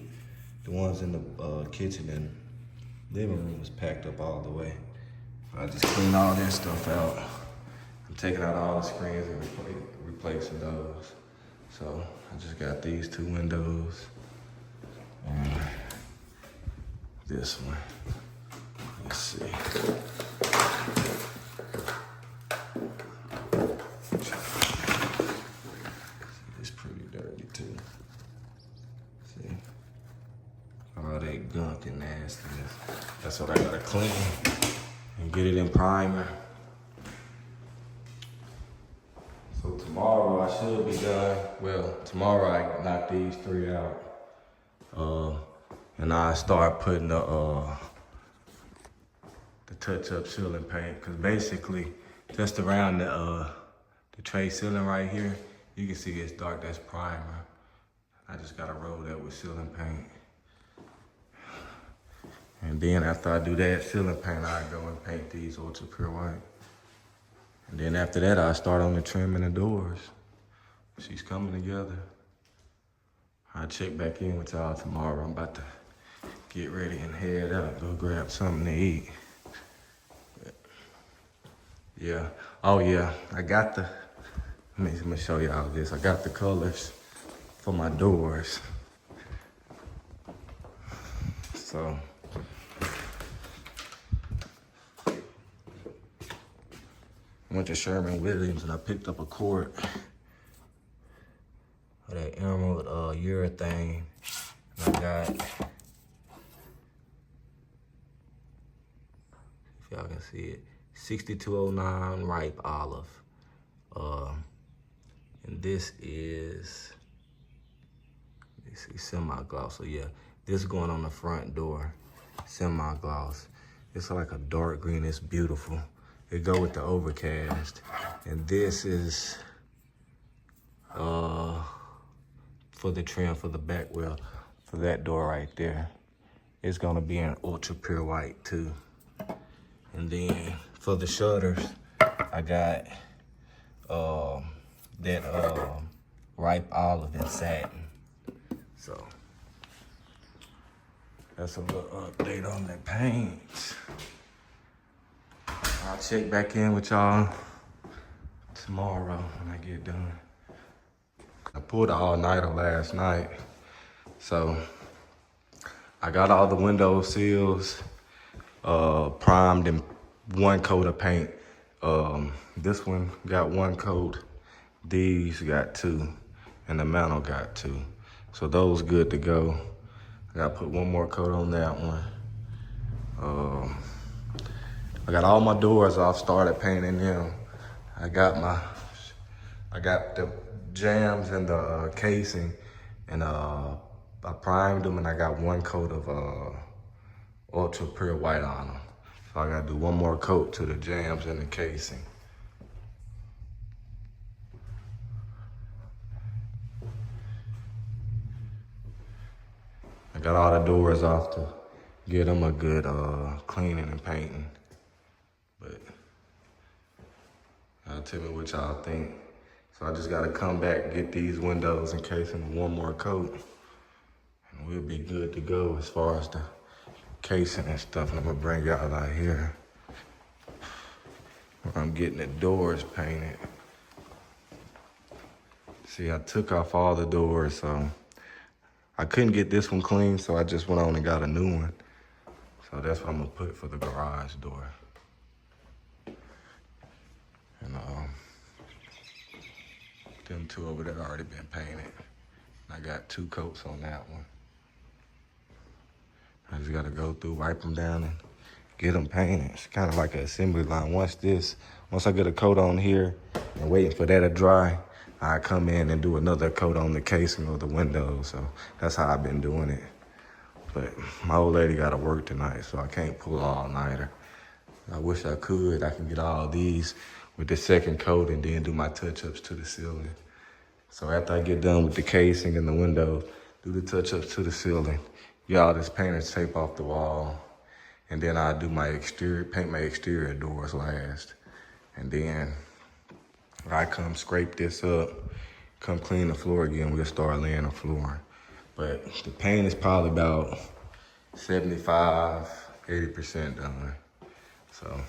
the ones in the kitchen and living room is packed up all the way. I just clean all that stuff out. I'm taking out all the screens and replacing those. So I just got these 2 windows and this one. Let's see. It's pretty dirty too. See? All that gunk and nastiness. That's what I gotta clean and get it in primer. So tomorrow I should be done. Well, tomorrow I knock these 3 out. And I start putting the touch-up ceiling paint. Cause basically, just around the tray ceiling right here, you can see it's dark, that's primer. I just gotta roll that with ceiling paint. And then after I do that ceiling paint, I go and paint these ultra pure white. And then after that, I start on the trim and the doors. She's coming together. I'll check back in with y'all tomorrow. I'm about to get ready and head out, go grab something to eat. Yeah, oh yeah, I got the, let me show y'all this. I got the colors for my doors. So, I went to Sherman-Williams and I picked up a quart of that emerald urethane. And I got, if y'all can see it, 6209 ripe olive. And this is, let me see, semi-gloss. So yeah, this going on the front door, semi-gloss. It's like a dark green, it's beautiful. It go with the overcast. And this is for the trim, for the back wheel, for that door right there. It's gonna be in ultra pure white too. And then for the shutters, I got that ripe olive and satin. So that's a little update on the paint. I'll check back in with y'all tomorrow when I get done. I pulled an all-nighter last night. So I got all the window sills primed in 1 coat of paint. This one got 1 coat, these got 2, and the mantle got 2. So those good to go. I gotta put 1 more coat on that one. I got all my doors off, started painting them. I got the jambs and the casing, and I primed them, and I got 1 coat of ultra pure white on them. So I gotta do 1 more coat to the jambs and the casing. I got all the doors off to get them a good cleaning and painting. But y'all tell me what y'all think. So I just gotta come back, get these windows encased in one more coat, and we'll be good to go as far as the casing and stuff. I'm gonna bring y'all out here where I'm getting the doors painted. See, I took off all the doors, so I couldn't get this one clean, so I just went on and got a new one. So that's what I'm gonna put for the garage door. And them two over there already been painted. I got 2 coats on that one. I just gotta go through, wipe them down, and get them painted. It's kind of like an assembly line. Once I get a coat on here and waiting for that to dry, I come in and do another coat on the casing of the windows. So that's how I've been doing it. But my old lady gotta work tonight, so I can't pull all-nighter. I wish I could. I can get all these with the second coat and then do my touch-ups to the ceiling. So after I get done with the casing and the windows, do the touch-ups to the ceiling, get all this painter's tape off the wall, and then I'll do my exterior, paint my exterior doors last. And then I come scrape this up, come clean the floor again, we'll start laying the floor. But the paint is probably about 75, 80% done. So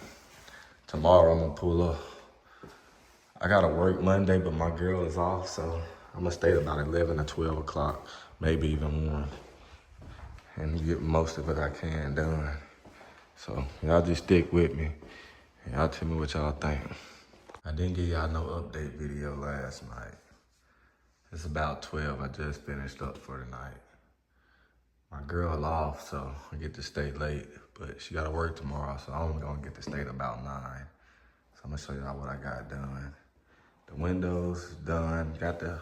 tomorrow I'm gonna pull up. I gotta work Monday, but my girl is off, so I'm gonna stay about 11 or 12 o'clock, maybe even more, and get most of it I can done. So y'all just stick with me, and y'all tell me what y'all think. I didn't give y'all no update video last night. It's about 12, I just finished up for the night. My girl off, so I get to stay late, but she gotta work tomorrow, so I'm only gonna get to stay at about 9. So I'm gonna show y'all what I got done. The windows done, got the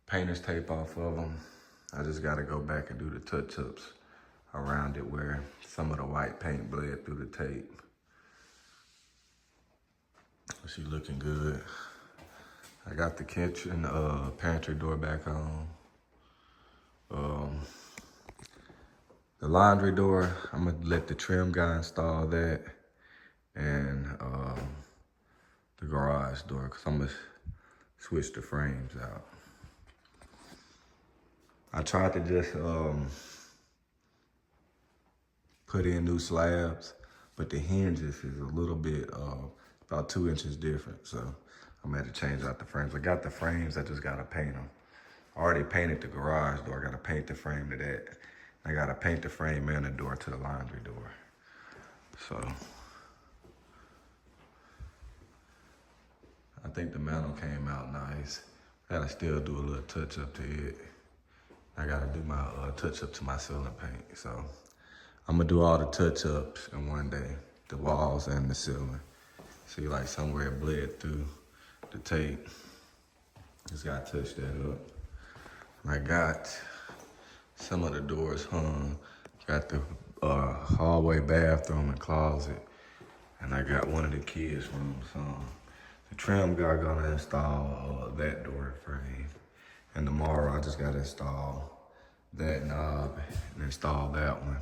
painter's tape off of them. I just gotta go back and do the touch-ups around it where some of the white paint bled through the tape. She looking good. I got the kitchen, pantry door back on. The laundry door, I'm gonna let the trim guy install that, and the garage door, cause I'm gonna switch the frames out. I tried to just put in new slabs, but the hinges is a little bit, about 2 inches different, so I'm gonna have to change out the frames. I got the frames, I just gotta paint them. I already painted the garage door, I gotta paint the frame to that. I gotta paint the frame and the door to the laundry door. So, I think the mantle came out nice. Gotta still do a little touch up to it. I gotta do my touch up to my ceiling paint. So, I'm gonna do all the touch ups in one day, the walls and the ceiling. See, like somewhere it bled through the tape. Just gotta touch that up. I got some of the doors hung. Got the hallway, bathroom, and closet. And I got one of the kids' rooms hung. The trim guy gonna install that door frame. And tomorrow I just gotta install that knob and install that one.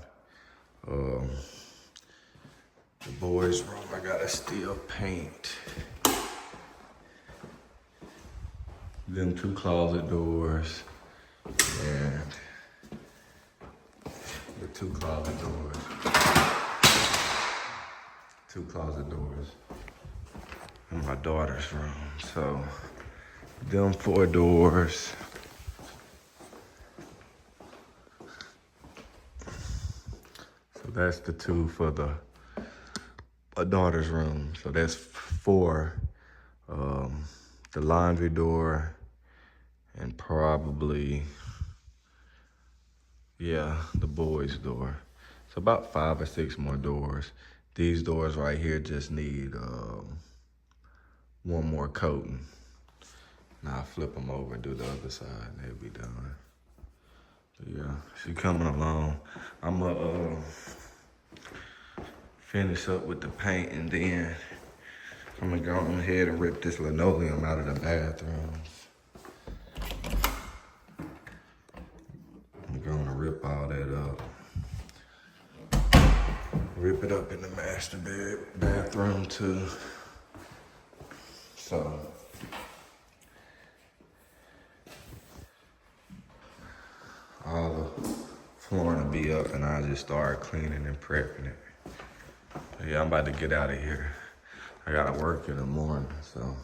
The boys' room, I gotta still paint. Them 2 closet doors and the 2 closet doors. 2 closet doors in my daughter's room. So them 4 doors. So that's the 2 for my daughter's room. So that's 4. The laundry door and probably, yeah, the boys' door. So about 5 or 6 more doors. These doors right here just need 1 more coating. Now I'll flip them over and do the other side and they'll be done. But yeah, she coming along. I'm gonna finish up with the paint and then I'm gonna go ahead and rip this linoleum out of the bathrooms. I'm gonna rip all that up. Rip it up in the master bathroom too. So all the flooring will be up and I just start cleaning and prepping it. But yeah, I'm about to get out of here. I gotta work in the morning, so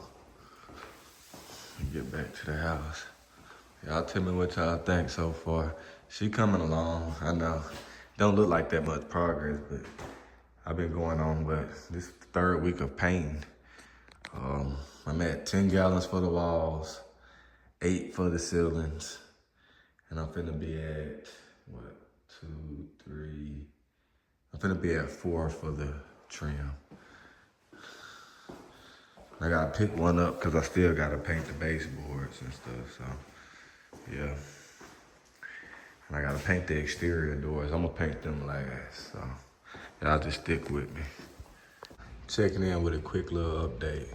get back to the house. Y'all tell me what y'all think so far. She coming along, I know. Don't look like that much progress, but I've been going on, this third week of painting. I'm at 10 gallons for the walls, 8 for the ceilings, and I'm finna be at, 2, 3, I'm finna be at 4 for the trim. I gotta pick one up because I still gotta paint the baseboards and stuff, so yeah. And I gotta paint the exterior doors. I'm gonna paint them last, so y'all just stick with me. Checking in with a quick little update.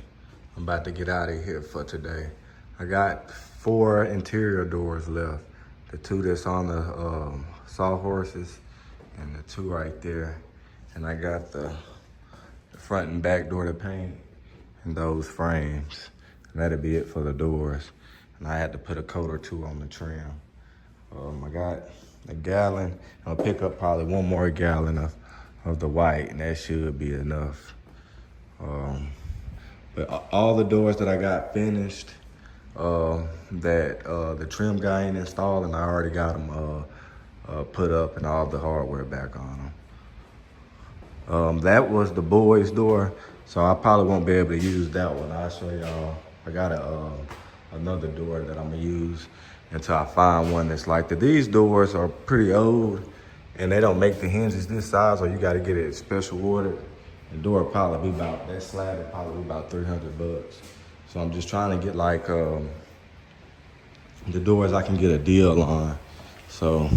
I'm about to get out of here for today. I got 4 interior doors left. The 2 that's on the sawhorses and the 2 right there. And I got the front and back door to paint and those frames. And that'll be it for the doors. And I had to put a coat or 2 on the trim. I got a gallon. I'll pick up probably 1 more gallon of the white, and that should be enough. But all the doors that I got finished, the trim guy ain't installed, and I already got them put up and all the hardware back on them. That was the boys' door, so I probably won't be able to use that one. I'll show y'all. I got another door that I'm gonna use until I find one that's like that. These doors are pretty old, and they don't make the hinges this size, or you gotta get it special ordered. The door will probably be about, that slab will probably be about 300 bucks. So I'm just trying to get like the doors I can get a deal on. So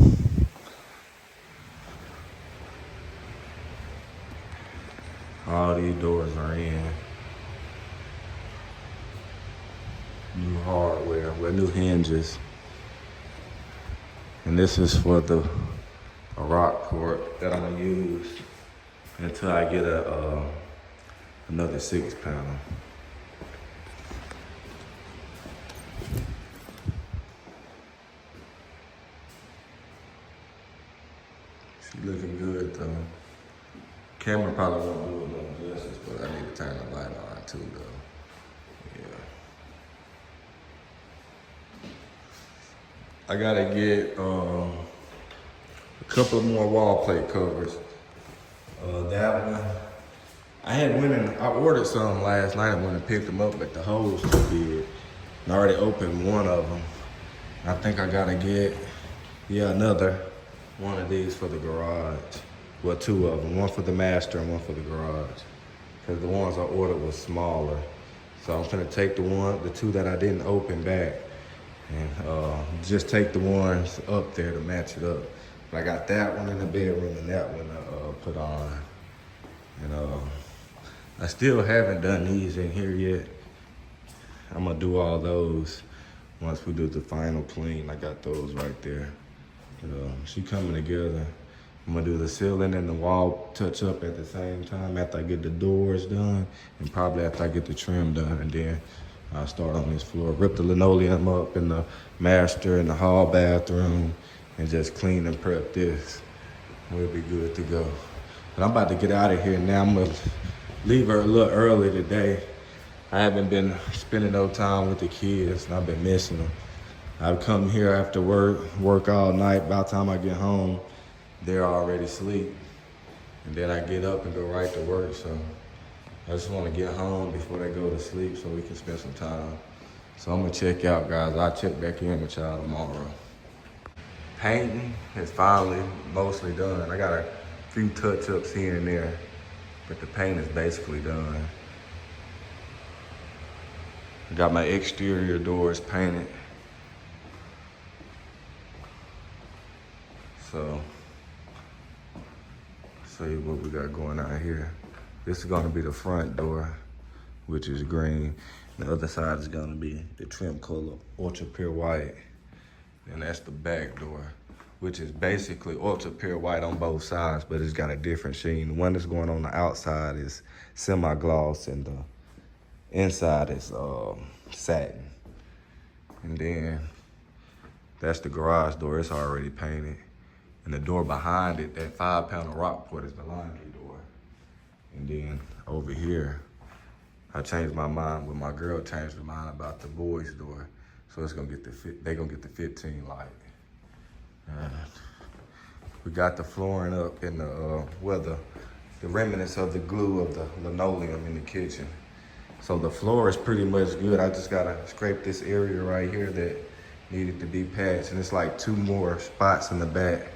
all these doors are in. New hardware, with new hinges. And this is for a rock court that I'm gonna use until I get another 6 panel. She looking good though. Camera probably won't do it no justice, but I need to turn the light on too though. Yeah. I gotta get a couple of more wall plate covers. That one, I ordered some last night and went and picked them up, but the hole's too big. And I already opened one of them. I think I gotta get, another one of these for the garage. Well, 2 of them, one for the master and one for the garage. Because the ones I ordered was smaller. So I'm gonna take the 2 that I didn't open back and just take the ones up there to match it up. But I got that one in the bedroom and that one put on. And I still haven't done these in here yet. I'm gonna do all those once we do the final clean. I got those right there. She coming together. I'm gonna do the ceiling and the wall touch up at the same time after I get the doors done and probably after I get the trim done, and then I'll start on this floor, rip the linoleum up in the master and the hall bathroom and just clean and prep this. We'll be good to go. But I'm about to get out of here now. I'm gonna leave her a little early today. I haven't been spending no time with the kids and I've been missing them. I've come here after work all night. By the time I get home, they're already asleep. And then I get up and go right to work. So I just want to get home before they go to sleep so we can spend some time. So I'm gonna check out, guys. I'll check back in with y'all tomorrow. Painting is finally mostly done. I got a few touch-ups here and there, but the paint is basically done. I got my exterior doors painted. So, show you what we got going on here. This is gonna be the front door, which is green. The other side is gonna be the trim color, ultra pure white. And that's the back door, which is basically ultra pure white on both sides, but it's got a different sheen. The one that's going on the outside is semi-gloss, and the inside is satin. And then that's the garage door. It's already painted. And the door behind it, that 5-panel Rockport, is the laundry door. And then over here, I changed my mind when my girl changed her mind about the boys' door. So it's gonna get they gonna get the 15 light. And we got the flooring up in the the remnants of the glue of the linoleum in the kitchen. So the floor is pretty much good. I just gotta scrape this area right here that needed to be patched. And it's like 2 more spots in the back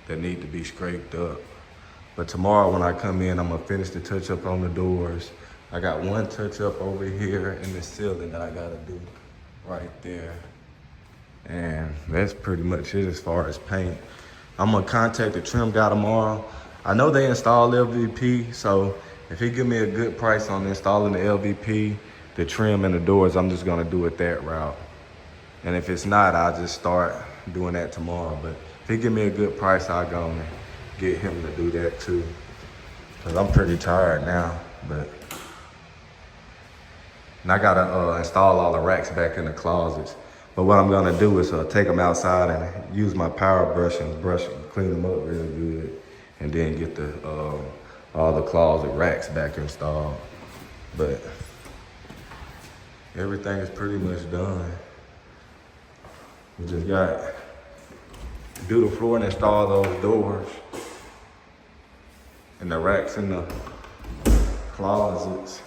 that need to be scraped up. But tomorrow when I come in, I'm gonna finish the touch up on the doors. I got 1 touch up over here in the ceiling that I gotta do right there. And that's pretty much it as far as paint. I'm gonna contact the trim guy tomorrow. I know they install LVP, so if he give me a good price on installing the LVP, the trim and the doors, I'm just gonna do it that route. And if it's not, I'll just start doing that tomorrow. But if he give me a good price, I'll go and get him to do that too. Cause I'm pretty tired now, and I gotta install all the racks back in the closets. But what I'm gonna do is take them outside and use my power brush and clean them up real good, and then get the all the closet racks back installed. But everything is pretty much done. We just got to do the floor and install those doors and the racks in the closets.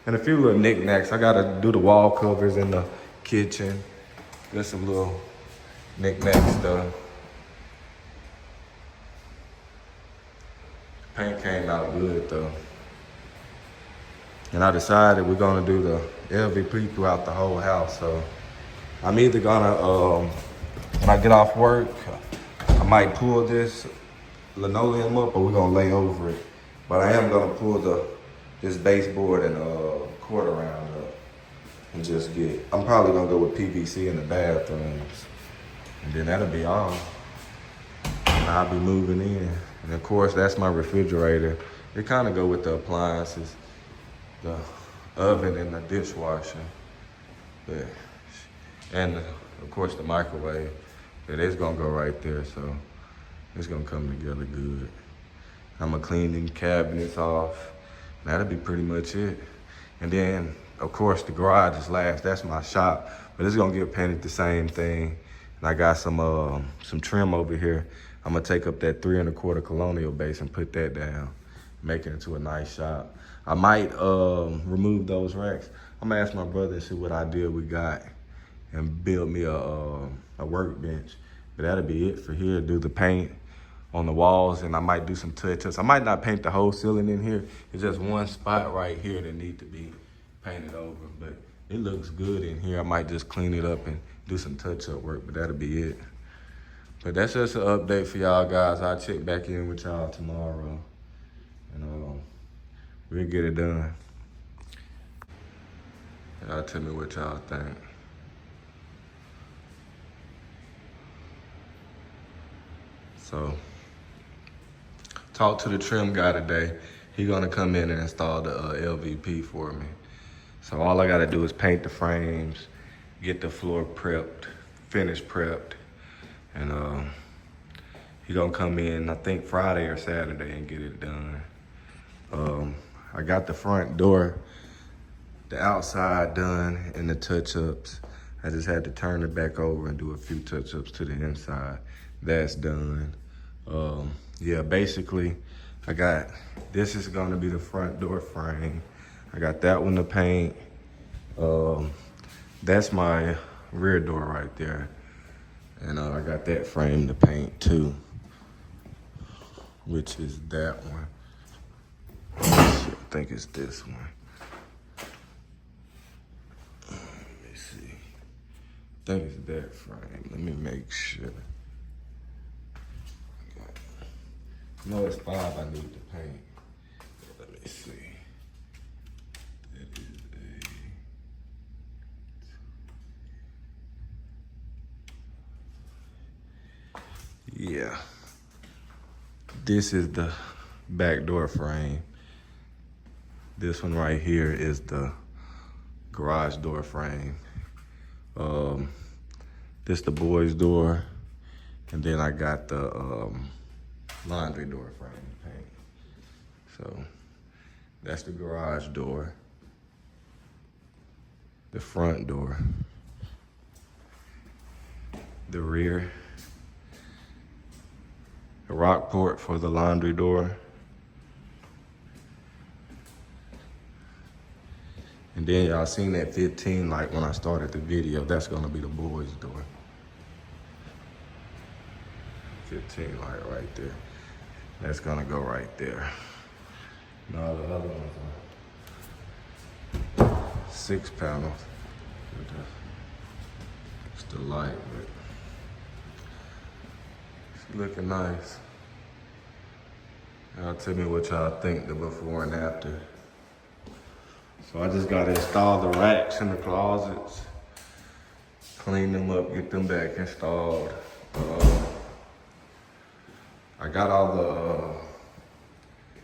And a few little knickknacks. I gotta do the wall covers in the kitchen. There's some little knickknack stuff. Paint came out good though. And I decided we're gonna do the LVP throughout the whole house. So I'm either gonna, when I get off work, I might pull this linoleum up, or we're gonna lay over it. But I am gonna pull this baseboard and quarter round up and just I'm probably gonna go with PVC in the bathrooms. And then that'll be all. And I'll be moving in. And of course, that's my refrigerator. It kind of go with the appliances, the oven and the dishwasher. And of course the microwave. But it's gonna go right there, so it's gonna come together good. I'm gonna clean these cabinets off. That'll be pretty much it. And then, of course, the garage is last. That's my shop, but it's gonna get painted the same thing. And I got some trim over here. I'm gonna take up that 3 1/4 colonial base and put that down, make it into a nice shop. I might remove those racks. I'm gonna ask my brother and see what idea we got and build me a workbench. But that'll be it for here. Do the paint on the walls, and I might do some touch-ups. I might not paint the whole ceiling in here. It's just one spot right here that need to be painted over, but it looks good in here. I might just clean it up and do some touch-up work, but that'll be it. But that's just an update for y'all guys. I'll check back in with y'all tomorrow, and we'll get it done. Y'all tell me what y'all think. So, talked to the trim guy today. He gonna come in and install the LVP for me. So all I gotta do is paint the frames, get the floor prepped, finished prepped, and he gonna come in, I think Friday or Saturday, and get it done. I got the front door, the outside done, and the touch-ups. I just had to turn it back over and do a few touch-ups to the inside. That's done. Yeah, basically, this is gonna be the front door frame. I got that one to paint. That's my rear door right there. And I got that frame to paint too, which is that one. I think it's this one. Let me see. I think it's that frame. Let me make sure. No, it's 5 I need to paint. Let me see. That is yeah. This is the back door frame. This one right here is the garage door frame. This the boys' door. And then I got the laundry door frame paint. So that's the garage door. The front door. The rear. The rock port for the laundry door. And then y'all seen that 15 light when I started the video. That's gonna be the boys' door. 15 light right there. That's gonna go right there. And all the other ones are 6 panels. It's the light, but it's looking nice. Y'all tell me what y'all think the before and after. So I just gotta install the racks in the closets, clean them up, get them back installed. I got all the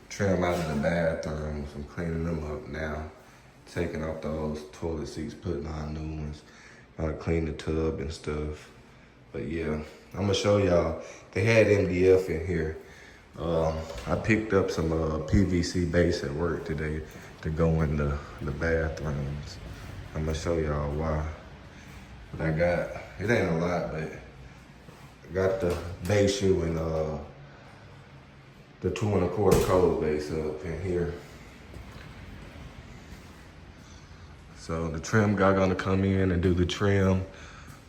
trim out of the bathrooms. I'm cleaning them up now. Taking off those toilet seats, putting on new ones. Gotta clean the tub and stuff. But yeah, I'm gonna show y'all. They had MDF in here. I picked up some PVC base at work today to go in the bathrooms. I'm gonna show y'all why. But I got, it ain't a lot, but I got the base shoe and the 2 1/4 cold base up in here. So the trim guy gonna come in and do the trim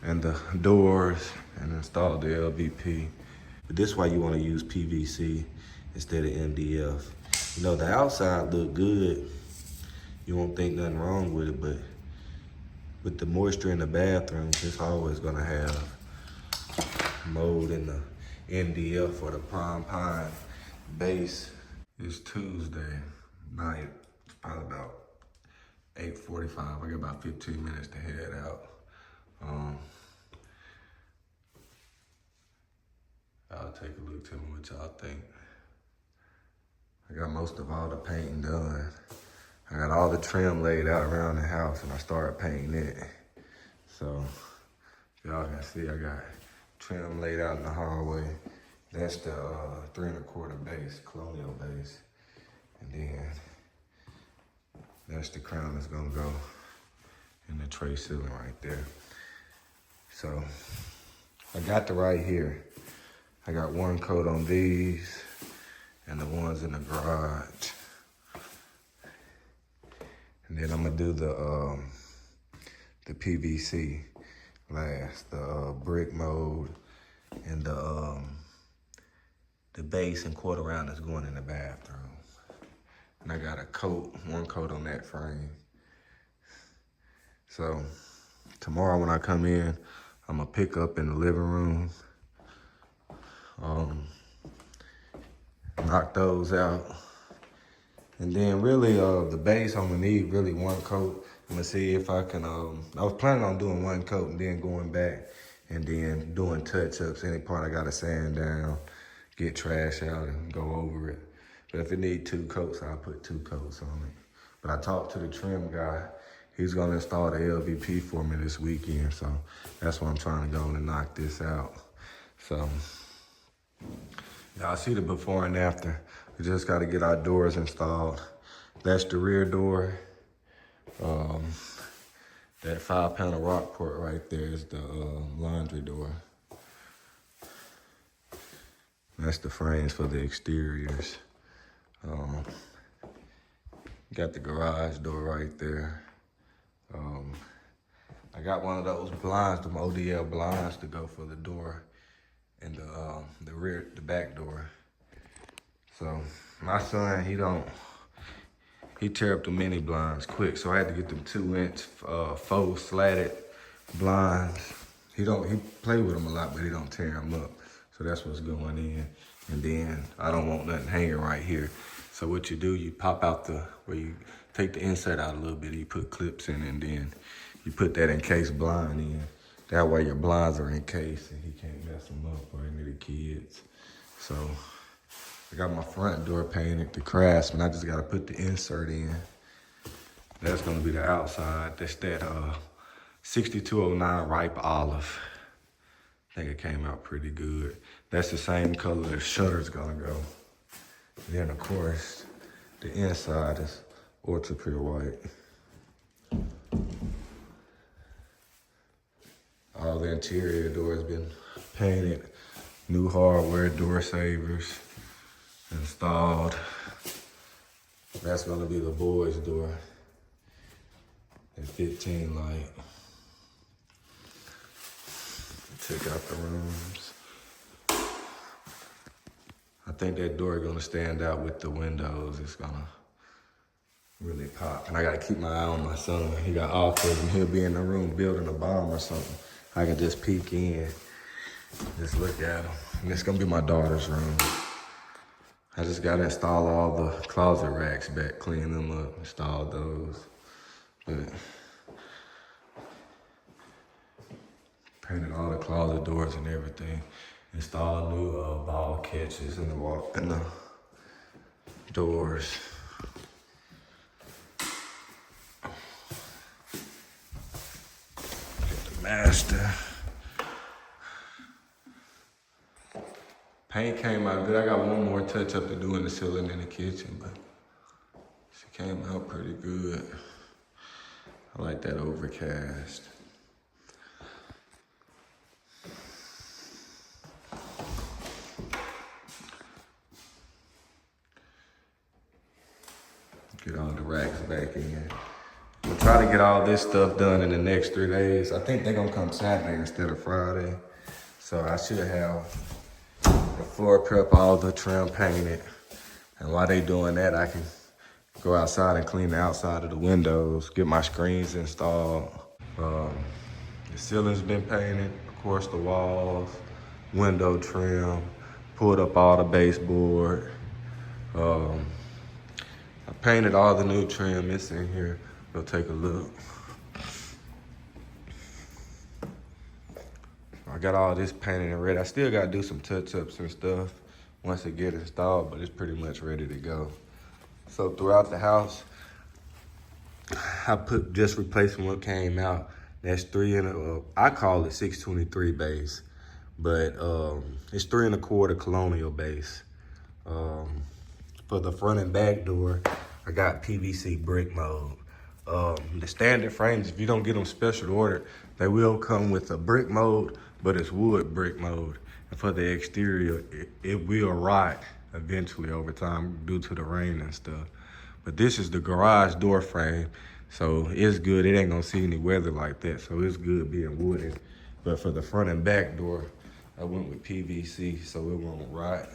and the doors and install the LVP. But this is why you wanna use PVC instead of MDF. You know, the outside look good. You won't think nothing wrong with it, but with the moisture in the bathrooms, it's always gonna have mold in the MDF or the prime pine base. It's Tuesday night, it's probably about 8:45. I got about 15 minutes to head out. Y'all take a look, tell me what y'all think. I got most of all the painting done. I got all the trim laid out around the house and I started painting it. So y'all can see I got trim laid out in the hallway. That's the 3 1/4 base, colonial base. And then that's the crown that's gonna go in the tray ceiling right there. So I got the right here. I got 1 coat on these and the ones in the garage. And then I'm gonna do the PVC last, the brick mold and the base and quarter round that's going in the bathroom. And I got a coat, 1 coat on that frame. So tomorrow when I come in, I'm gonna pick up in the living room, knock those out. And then really the base I'm gonna need really 1 coat. I'm gonna see if I can, I was planning on doing 1 coat and then going back and then doing touch-ups. Any part I gotta sand down, get trash out and go over it. But if it need 2 coats, I'll put 2 coats on it. But I talked to the trim guy. He's gonna install the LVP for me this weekend. So that's why I'm trying to go and knock this out. So y'all see the before and after. We just gotta get our doors installed. That's the rear door. That 5 panel rock port right there is the laundry door. That's the frames for the exteriors. Got the garage door right there. I got one of those blinds, them ODL blinds to go for the door and the rear, the back door. So my son, he tear up the mini blinds quick. So I had to get them 2-inch faux slatted blinds. He play with them a lot, but he don't tear them up. So that's what's going in. And then I don't want nothing hanging right here. So what you do, you pop out where you take the inside out a little bit, you put clips in, and then you put that encased blind in. That way your blinds are encased and he can't mess them up or any of the kids. So I got my front door painted, the Craftsman. I just gotta put the insert in. That's gonna be the outside. That's that 6209 ripe olive. I think it came out pretty good. That's the same color the shutter's gonna go. And then of course, the inside is ultra pure white. All the interior doors been painted. New hardware, door savers installed. That's gonna be the boys' door. And 15 light. Check out the rooms. I think that door is gonna stand out with the windows. It's gonna really pop. And I gotta keep my eye on my son. He got autism. He'll be in the room building a bomb or something. I can just peek in, just look at him. And it's gonna be my daughter's room. I just gotta install all the closet racks back, clean them up, install those. But painted all the closet doors and everything. Installed new ball catches in the wall and the doors. Get the master. Paint came out good. I got one more touch up to do in the ceiling in the kitchen, but she came out pretty good. I like that overcast. Get all the racks back in. We'll try to get all this stuff done in the next 3 days. I think they're gonna come Saturday instead of Friday. So I should have the floor prep, all the trim painted. And while they doing that, I can go outside and clean the outside of the windows, get my screens installed. The ceiling's been painted, of course the walls, window trim, pulled up all the baseboard. I painted all the new trim, it's in here. Go take a look. I got all this painted and ready. I still gotta do some touch-ups and stuff once it gets installed, but it's pretty much ready to go. So throughout the house, I just replacing what came out. That's 3 and I call it 623 base, but it's 3 1/4 colonial base. For the front and back door, I got PVC brick mold. The standard frames, if you don't get them special ordered, they will come with a brick mold, but it's wood brick mold. And for the exterior, it will rot eventually over time due to the rain and stuff. But this is the garage door frame, so it's good. It ain't gonna see any weather like that, so it's good being wooden. But for the front and back door, I went with PVC, so it won't rot.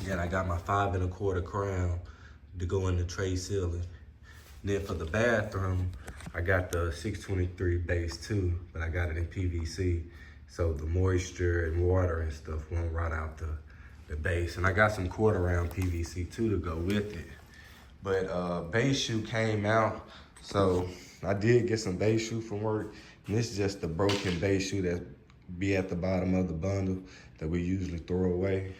Then I got my 5 1/4 crown to go in the tray ceiling. Then for the bathroom, I got the 623 base too, but I got it in PVC. So the moisture and water and stuff won't rot out the base. And I got some 1/4 round PVC too to go with it. But base shoe came out, so I did get some base shoe from work. And this is just the broken base shoe that be at the bottom of the bundle that we usually throw away.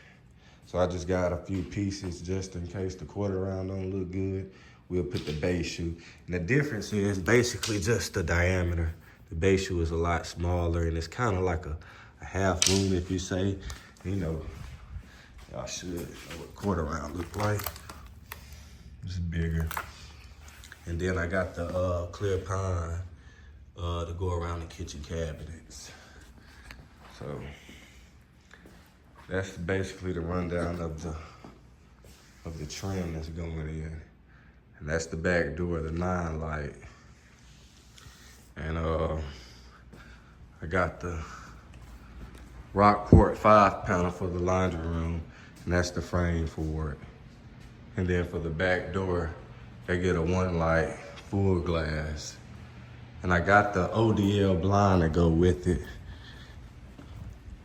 So I just got a few pieces just in case the 1/4 round don't look good. We'll put the base shoe. And the difference is basically just the diameter. The base shoe is a lot smaller and it's kind of like a half moon, if you say. You know, y'all should know what 1/4 round look like. It's bigger. And then I got the clear pine to go around the kitchen cabinets. So that's basically the rundown of the trim that's going in. And that's the back door, the 9 light. And I got the Rockport 5-panel for the laundry room, and that's the frame for it. And then for the back door, they get a 1 light, full glass. And I got the ODL blind to go with it.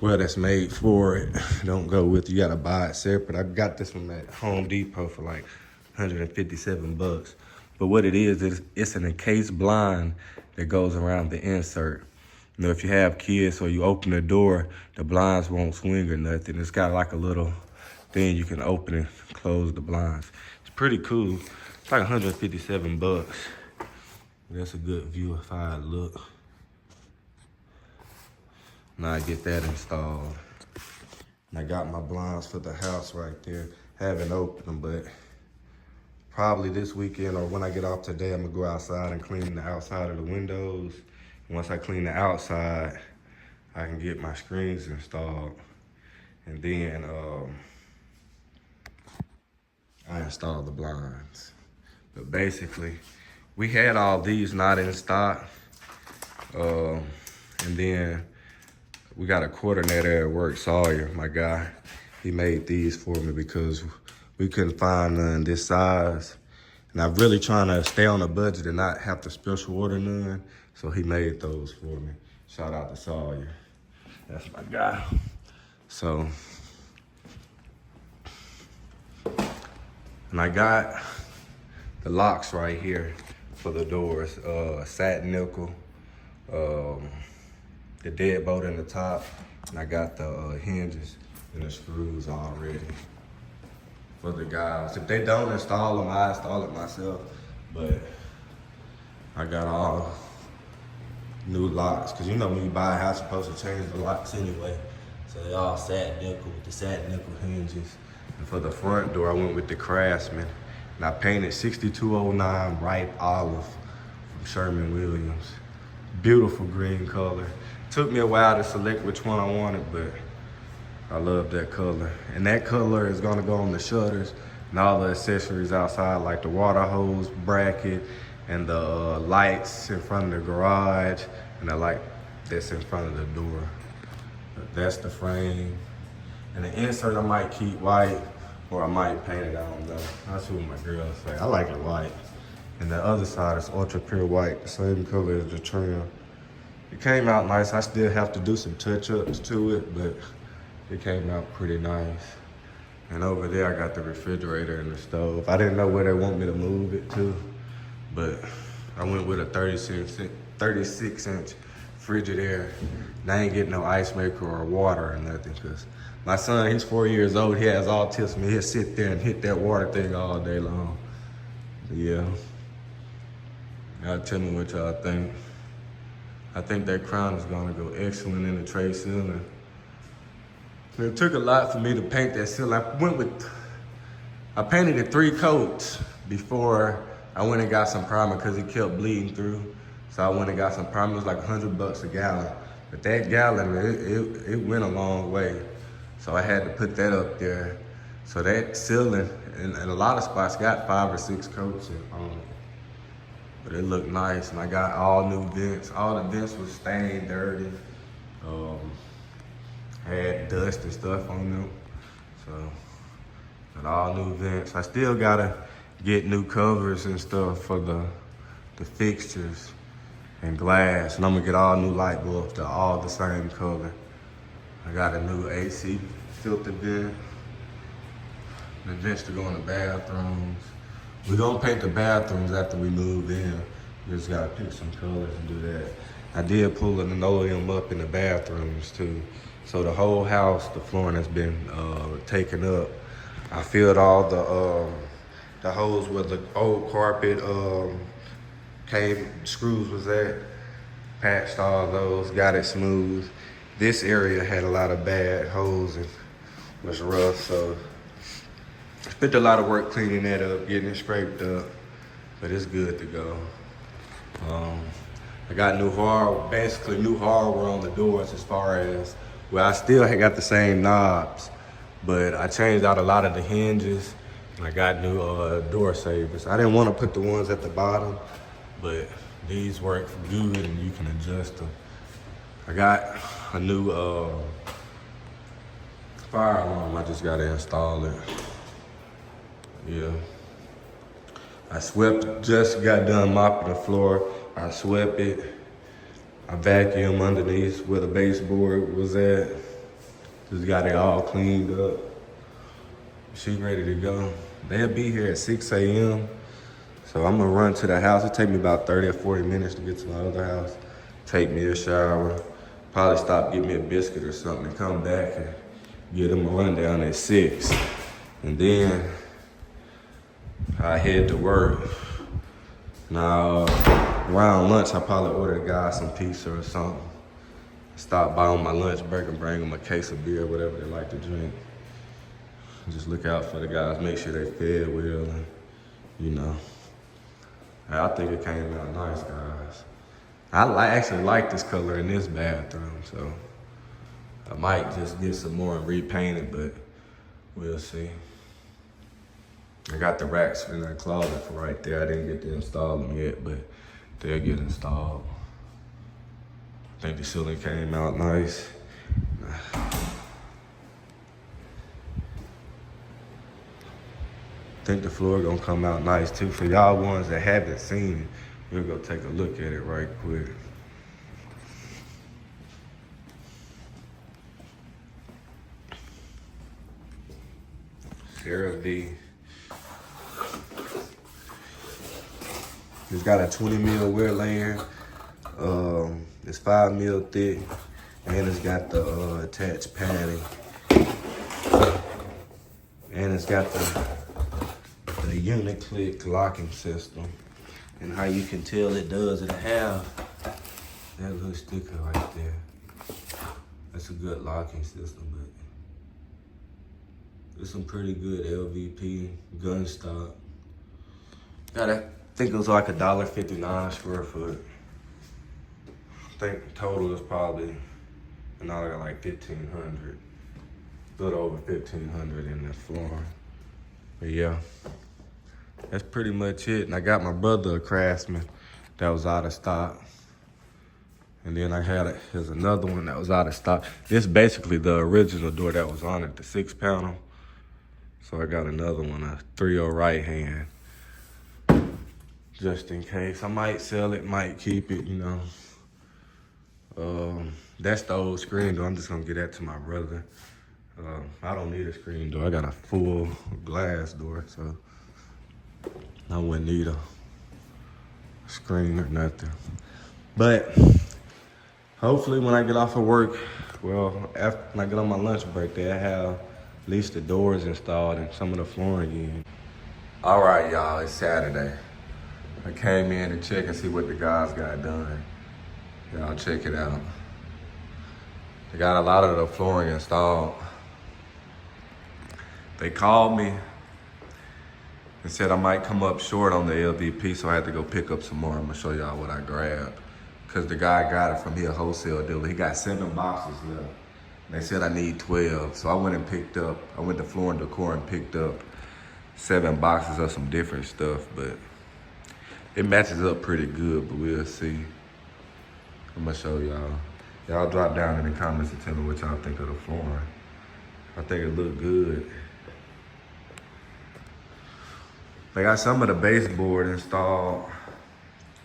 Well, that's made for it. Don't go with it, you gotta buy it separate. I got this one at Home Depot for like 157 bucks. But what it is it's an encased blind that goes around the insert. You know, if you have kids or you open the door, the blinds won't swing or nothing. It's got like a little thing you can open and close the blinds. It's pretty cool. It's like 157 bucks. That's a good view of how it look. Now I get that installed. And I got my blinds for the house right there. Haven't opened them, but probably this weekend or when I get off today, I'm gonna go outside and clean the outside of the windows. And once I clean the outside, I can get my screens installed. And then I install the blinds. But basically, we had all these not in stock. And then we got a coordinator at work, Sawyer, my guy. He made these for me because we couldn't find none this size. And I'm really trying to stay on a budget and not have to special order none. So he made those for me. Shout out to Sawyer. That's my guy. So, and I got the locks right here for the doors. Satin nickel, the deadbolt in the top, and I got the hinges and the screws already for the guys. If they don't install them, I install it myself, but I got all new locks, because you know when you buy a house, you're supposed to change the locks anyway. So they all satin nickel with the satin nickel hinges. And for the front door, I went with the Craftsman, and I painted 6209 Ripe Olive from Sherman-Williams. Beautiful green color. Took me a while to select which one I wanted, but I love that color. And that color is gonna go on the shutters and all the accessories outside, like the water hose bracket and the lights in front of the garage and the light that's in front of the door. But that's the frame. And the insert I might keep white or I might paint it, I don't know. That's what my girls say. I like it white. And the other side is ultra pure white, the same color as the trim. It came out nice. I still have to do some touch-ups to it, but it came out pretty nice. And over there, I got the refrigerator and the stove. I didn't know where they want me to move it to, but I went with a 36-inch Frigidaire. And I ain't getting no ice maker or water or nothing, because my son, he's 4 years old. He has autism. He'll sit there and hit that water thing all day long. But yeah. Y'all tell me what y'all think. I think that crown is gonna go excellent in the tray ceiling. It took a lot for me to paint that ceiling. I painted it 3 coats before I went and got some primer because it kept bleeding through. So I went and got some primer. It was like $100 a gallon. But that gallon, it went a long way. So I had to put that up there. So that ceiling, in a lot of spots, got 5 or 6 coats on it. But it looked nice, and I got all new vents. All the vents was stained, dirty. Had dust and stuff on them. So, got all new vents. I still gotta get new covers and stuff for the fixtures and glass. And I'm gonna get all new light bulbs. They're all the same color. I got a new AC filter vent. The vents to go in the bathrooms. We're gonna paint the bathrooms after we move in. We just gotta pick some colors and do that. I did pull the linoleum up in the bathrooms too. So the whole house, the flooring has been taken up. I filled all the holes where the old carpet screws was at. Patched all those, got it smooth. This area had a lot of bad holes and was rough, so I spent a lot of work cleaning that up, getting it scraped up, but it's good to go. I got basically new hardware on the doors as far as, well, I still got the same knobs, but I changed out a lot of the hinges, and I got new door savers. I didn't want to put the ones at the bottom, but these work good and you can adjust them. I got a new fire alarm. I just got to install it. Yeah. I just got done mopping the floor. I swept it. I vacuumed underneath where the baseboard was at. Just got it all cleaned up. She ready to go. They'll be here at 6 a.m. So I'm gonna run to the house. It take me about 30 or 40 minutes to get to my other house. take me a shower, probably stop, get me a biscuit or something, and come back and get them a rundown at 6. And then I head to work. Now, around lunch, I probably order the guys some pizza or something. Stop by on my lunch break and bring them a case of beer, whatever they like to drink. Just look out for the guys, make sure they fed well, and, you know. I think it came out nice, guys. I actually like this color in this bathroom, so I might just get some more and repaint it, but we'll see. I got the racks in that closet for right there. I didn't get to install them yet, but they'll get installed. I think the ceiling came out nice. I think the floor gonna come out nice too. For y'all ones that haven't seen it, we'll go take a look at it right quick. Sarah B. It's got a 20 mil wear layer. It's 5 mil thick, and it's got the attached padding, and it's got the unit click locking system. And how you can tell it does, it have that little sticker right there. That's a good locking system, but it's some pretty good LVP gun stock. I think it was like $1.59 square foot. I think total is probably another like $1,500. A little over $1,500 in the flooring. But yeah, that's pretty much it. And I got my brother a Craftsman that was out of stock. And then here's another one that was out of stock. This is basically the original door that was on it, the 6-panel. So I got another one, a 3/0 right hand. Just in case. I might sell it, might keep it, you know. That's the old screen door. I'm just gonna get that to my brother. I don't need a screen door. I got a full glass door, so I wouldn't need a screen or nothing. But hopefully when I get off of work, well, after when I get on my lunch break, I have at least the doors installed and some of the flooring in. All right, y'all, it's Saturday. I came in to check and see what the guys got done. Y'all check it out. They got a lot of the flooring installed. They called me and said I might come up short on the LVP, so I had to go pick up some more. I'm gonna show y'all what I grabbed. Cause the guy got it from here, wholesale dealer. He got 7 boxes left. They said I need 12, so I went to Floor and Decor and picked up 7 boxes of some different stuff, but it matches up pretty good, but we'll see. I'm gonna show y'all. Y'all drop down in the comments and tell me what y'all think of the flooring. I think it look good. They got some of the baseboard installed.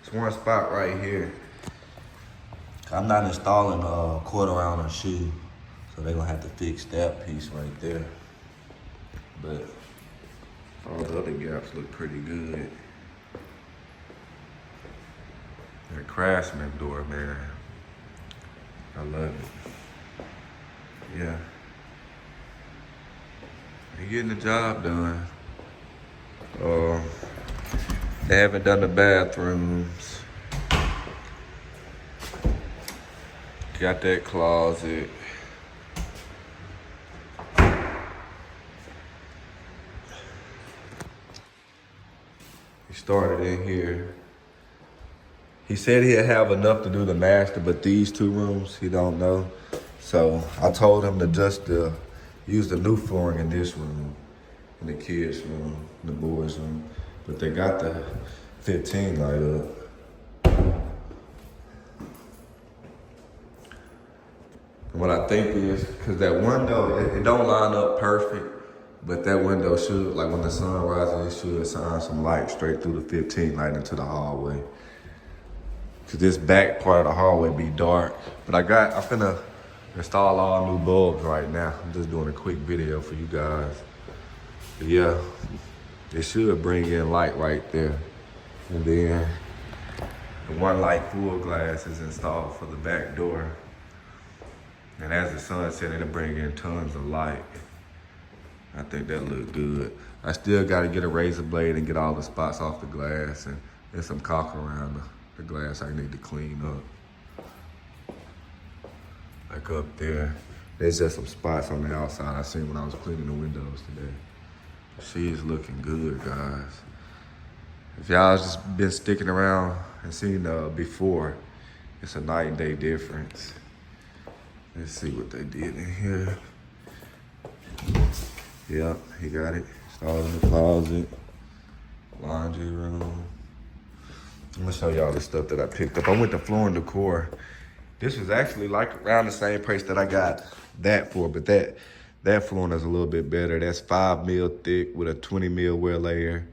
It's one spot right here. I'm not installing a quarter round or shoe, so they're gonna have to fix that piece right there. But all the other gaps look pretty good. That Craftsman door, man. I love it. Yeah. They're getting the job done. They haven't done the bathrooms. Got that closet. He started in here. He said he'd have enough to do the master, but these 2 rooms, he don't know. So I told him to just use the new flooring in this room, in the kids' room, the boys' room. But they got the 15 light up. And what I think is, cause that window, it don't line up perfect, but that window should, like when the sun rises, it should shine some light straight through the 15 light into the hallway. Cause this back part of the hallway be dark. But I'm finna install all new bulbs right now. I'm just doing a quick video for you guys. But yeah, it should bring in light right there. And then The one light full glass is installed for the back door. And as the sun set, it'll bring in tons of light. I think that look good. I still gotta get a razor blade and get all the spots off the glass, and there's some caulk around the glass I need to clean up. Like up there, there's just some spots on the outside I seen when I was cleaning the windows today. She is looking good, guys. If y'all just been sticking around and seen before, it's a night and day difference. Let's see what they did in here. Yep, he got it. Installed in the closet, laundry room. I'm gonna show y'all the stuff that I picked up. I went to Floor and Decor. This was actually like around the same price that I got that for, but that flooring is a little bit better. That's 5 mil thick with a 20 mil wear layer.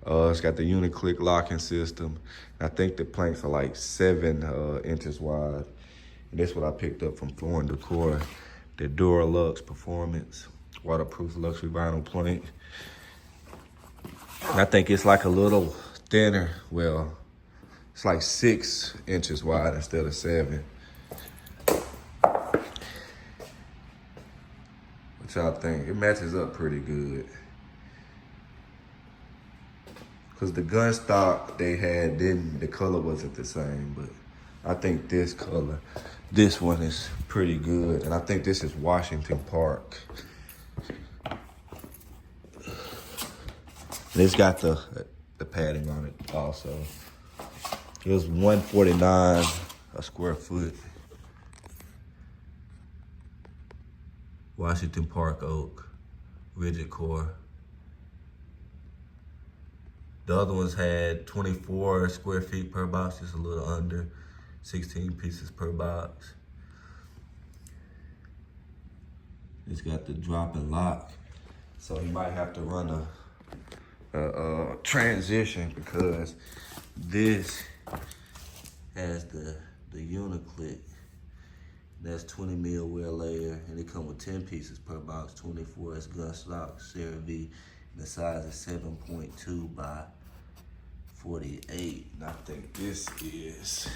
It's got the uni-click locking system. I think the planks are like 7 inches wide. And this is what I picked up from Floor and Decor. The Duralux Performance waterproof luxury vinyl plank. And I think it's like a little thinner. Well, it's like 6 inches wide instead of 7. What y'all think? It matches up pretty good. Cause the gun stock they had, the color wasn't the same, but I think this color, this one is pretty good. And I think this is Washington Park. And it's got the padding on it also. It was $149 a square foot. Washington Park oak, rigid core. The other ones had 24 square feet per box, just a little under, 16 pieces per box. It's got the drop and lock. So you might have to run a transition because this has the uni-click. That's 20 mil wear layer, and it comes with 10 pieces per box, 24 is gun stock, CeraVe. The size is 7.2 by 48. And I think this is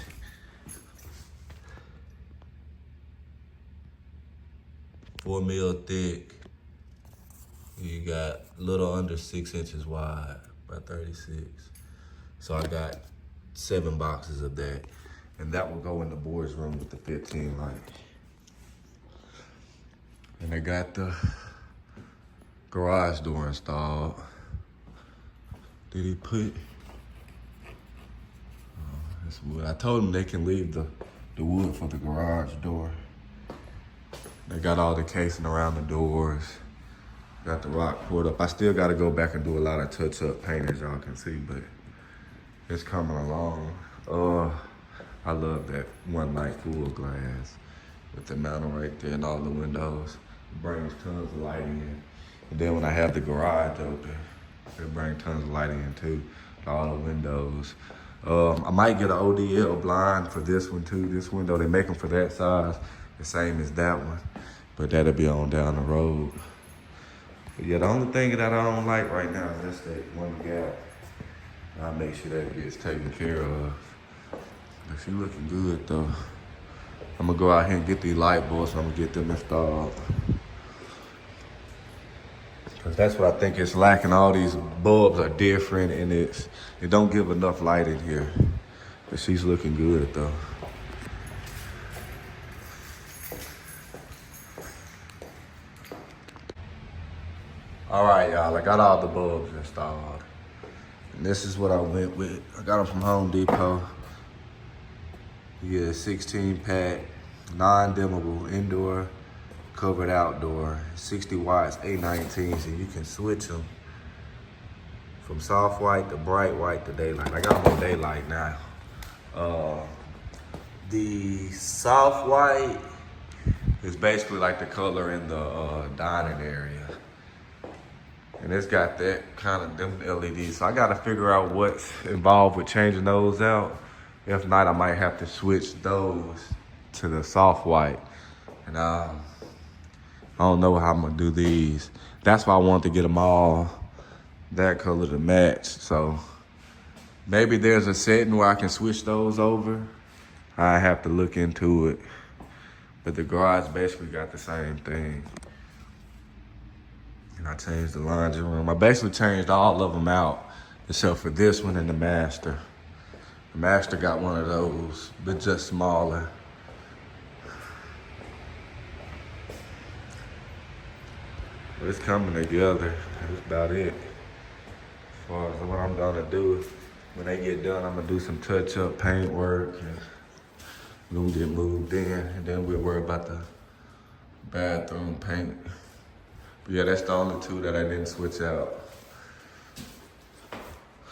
$4 mil thick. You got a little under 6 inches wide by 36. So I got 7 boxes of that. And that will go in the boys' room with the 15 light. And I got the garage door installed. Did he put? Oh, that's wood. I told him they can leave the wood for the garage door. They got all the casing around the doors. Got the rock poured up. I still got to go back and do a lot of touch-up paint, as y'all can see, but it's coming along. I love that one light full glass with the mantle right there and all the windows. It brings tons of light in. And then when I have the garage open, it brings tons of light in too, all the windows. I might get an ODL blind for this one too. This window, they make them for that size, the same as that one, but that'll be on down the road. But yeah, the only thing that I don't like right now is just that one gap. I'll make sure that gets taken care of. But she looking good though. I'm gonna go out here and get these light bulbs, and I'm gonna get them installed. Cause that's what I think it's lacking. All these bulbs are different, and it don't give enough light in here. But she's looking good though. All right, y'all, I got all the bulbs installed. And this is what I went with. I got them from Home Depot. You get a 16-pack, non-dimmable, indoor, covered outdoor, 60 watts, 819s, and you can switch them from soft white to bright white to daylight. I got them on daylight now. The soft white is basically like the color in the dining area. And it's got that kind of them LEDs. So I gotta figure out what's involved with changing those out. If not, I might have to switch those to the soft white. And I don't know how I'm gonna do these. That's why I wanted to get them all that color to match. So Maybe there's a setting where I can switch those over. I have to look into it. But the garage basically got the same thing. And I changed the laundry room. I basically changed all of them out except for this one and the master. The master got one of those, but just smaller. But it's coming together. That's about it. As far as what I'm gonna do, when they get done, I'm gonna do some touch-up paint work. And we'll get moved in, and then we'll worry about the bathroom paint. But yeah, that's the only two that I didn't switch out.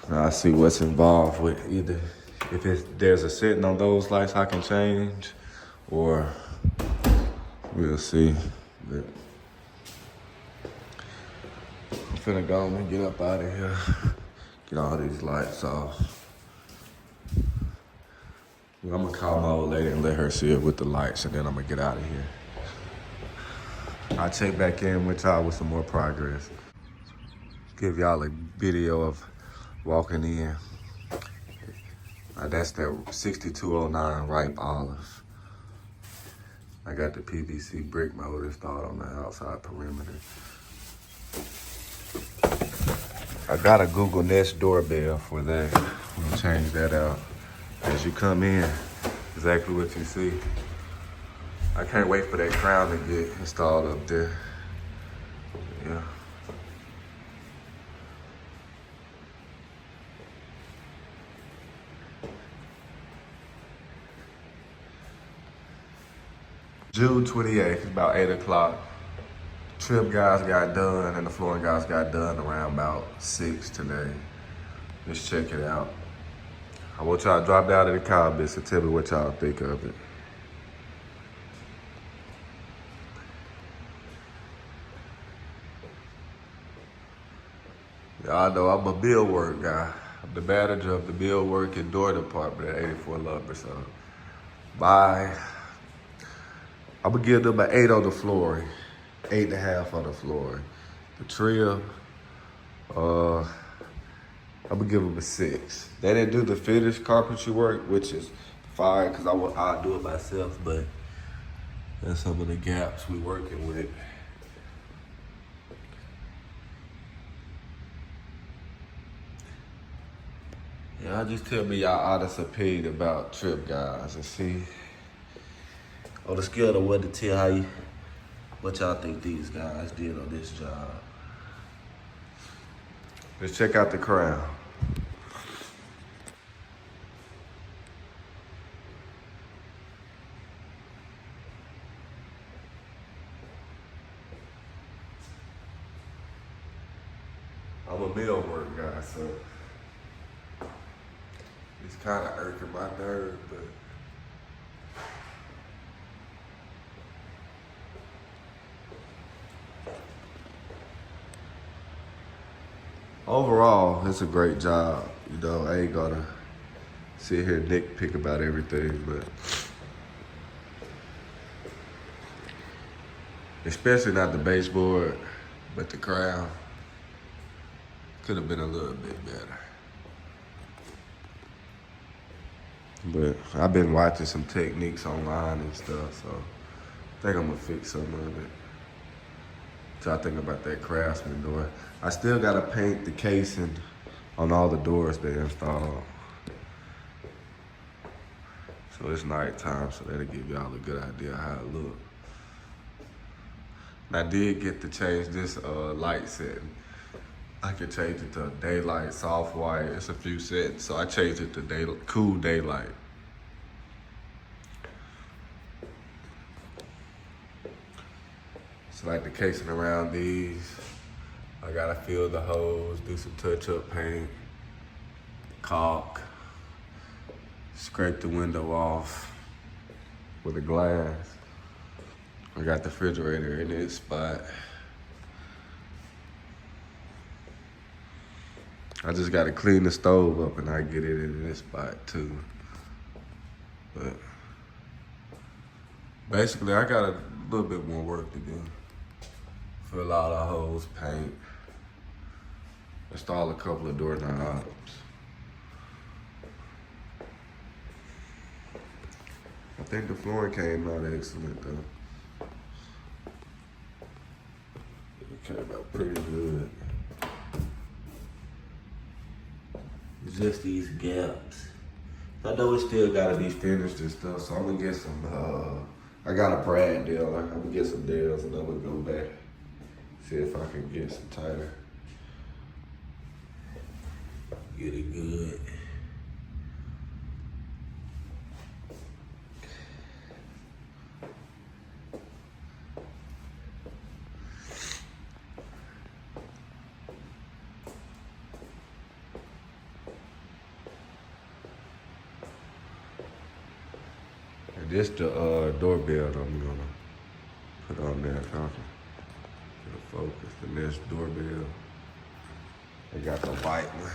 Now I see what's involved with either if there's a setting on those lights I can change, or we'll see. But I'm finna go and get up out of here. Get all these lights off. I'm gonna call my old lady and let her see it with the lights, and then I'm gonna get out of here. I'll check back in with y'all with some more progress. Give y'all a video of walking in. That's that 6209 ripe olive. I got the PVC brick mold installed on the outside perimeter. I got a Google Nest doorbell for that. I'm gonna change that out. As you come in, exactly what you see. I can't wait for that crown to get installed up there. Yeah. June 28th, about 8 o'clock. Trim guys got done and the flooring guys got done around about 6 today. Just check it out. I want y'all to drop down in the comments and tell me what y'all think of it. Y'all know I'm a millwork guy. I'm the manager of the millwork and door department at 84 Lumber. So, I'm gonna give them an 8 on the flooring, 8.5 on the flooring. The trim, I'm gonna give them a 6. They didn't do the finished carpentry work, which is fine, because I'll do it myself, but that's some of the gaps we working with. Y'all just tell me y'all honest opinion about trim guys and see, on the scale of 1 to 10, what y'all think these guys did on this job. Let's check out the crown. I'm a millwork guy, so it's kind of irking my nerve, but overall, it's a great job. You know, I ain't gonna sit here and nitpick about everything, but especially not the baseboard, but the crown could have been a little bit better. But I've been watching some techniques online and stuff, so I think I'm gonna fix some of it. So I think about that Craftsman door. I still gotta paint the casing on all the doors they installed. So it's nighttime, so that'll give y'all a good idea of how it looks. And I did get to change this light setting. I can change it to daylight, soft white. It's a few settings, so I changed it to cool daylight. So like the casing around these, I gotta fill the holes, do some touch-up paint, caulk, scrape the window off with the glass. I got the refrigerator in this spot. I just gotta clean the stove up and I get it in this spot too. But basically I got a little bit more work to do. Fill all the holes, paint, install a couple of doorknobs. think the flooring came out excellent though. It came out pretty good. It's just these gaps. I know it still gotta be finished and stuff, so I'm gonna get some, I got a brad deal. I'm gonna get some deals and I'm gonna go back, see if I can get some tighter. Get it good. And this the doorbell I'm gonna put on there so I can get a focus. The next doorbell. They got the white one.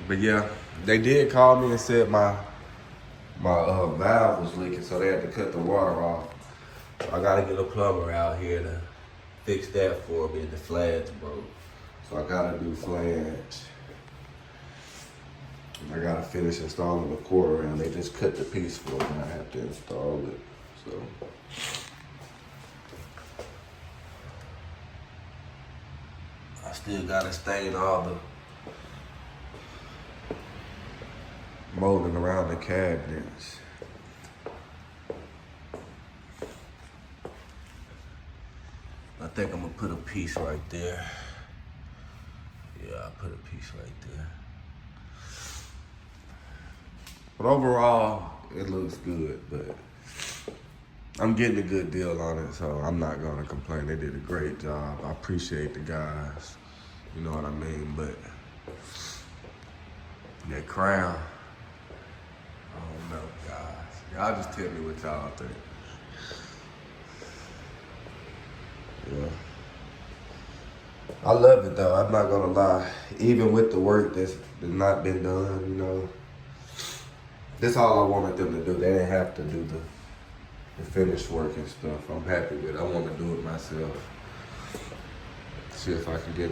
But yeah, they did call me and said my valve was leaking, so they had to cut the water off. So I gotta get a plumber out here to fix that for me. The flange broke, so I gotta do flange. And I gotta finish installing the quarter round. They just cut the piece for me. I have to install it. So. I still gotta stain all the molding around the cabinets. I think I'm gonna put a piece right there. Yeah, I'll put a piece right there. But overall, it looks good, but I'm getting a good deal on it, so I'm not gonna complain. They did a great job. I appreciate the guys, you know what I mean? But that crown, I don't know, guys. Y'all just tell me what y'all think. Yeah. I love it though, I'm not gonna lie. Even with the work that's not been done, you know. This all I wanted them to do. They didn't have to do the finished work and stuff. I'm happy with it. I want to do it myself. See if I can get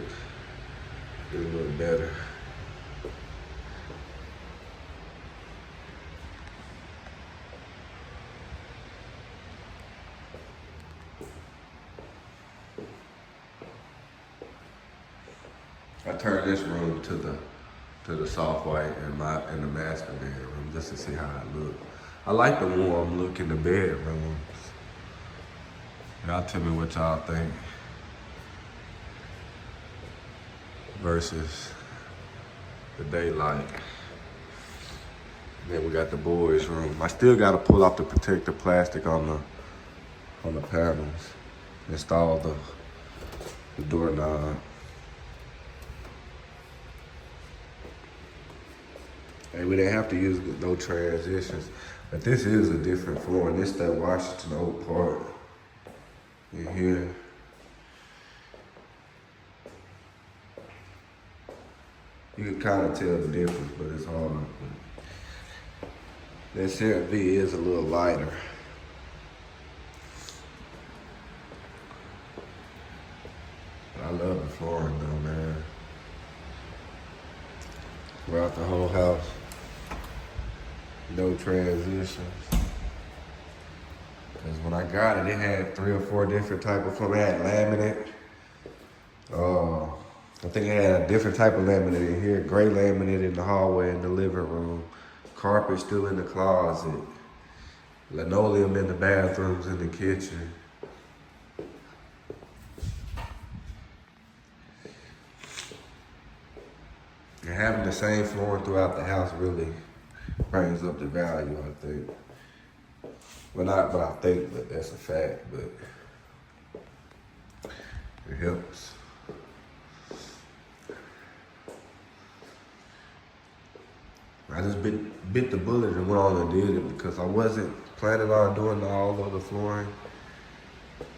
a little better. I turned this room to the soft white in the master bedroom just to see how it looked. I like the warm look in the bedrooms. Y'all tell me what y'all think versus the daylight. Then we got the boys' room. I still gotta pull off the protective plastic on the panels. Install the doorknob. Hey, we didn't have to use no transitions, but this is a different floor, and this that Washington oak part in here. You can kind of tell the difference, but it's hard. That CRV is a little lighter. I love the flooring though, man. Throughout the whole house. No transitions. Because when I got it, it had 3 or 4 different type of flooring. It had laminate. I think it had a different type of laminate in here. Gray laminate in the hallway in the living room. Carpet still in the closet. Linoleum in the bathrooms in the kitchen. And having the same flooring throughout the house really brings up the value, I think. Well, not, but I think that that's a fact, but it helps. I just bit the bullet and went on and did it because I wasn't planning on doing all of the flooring.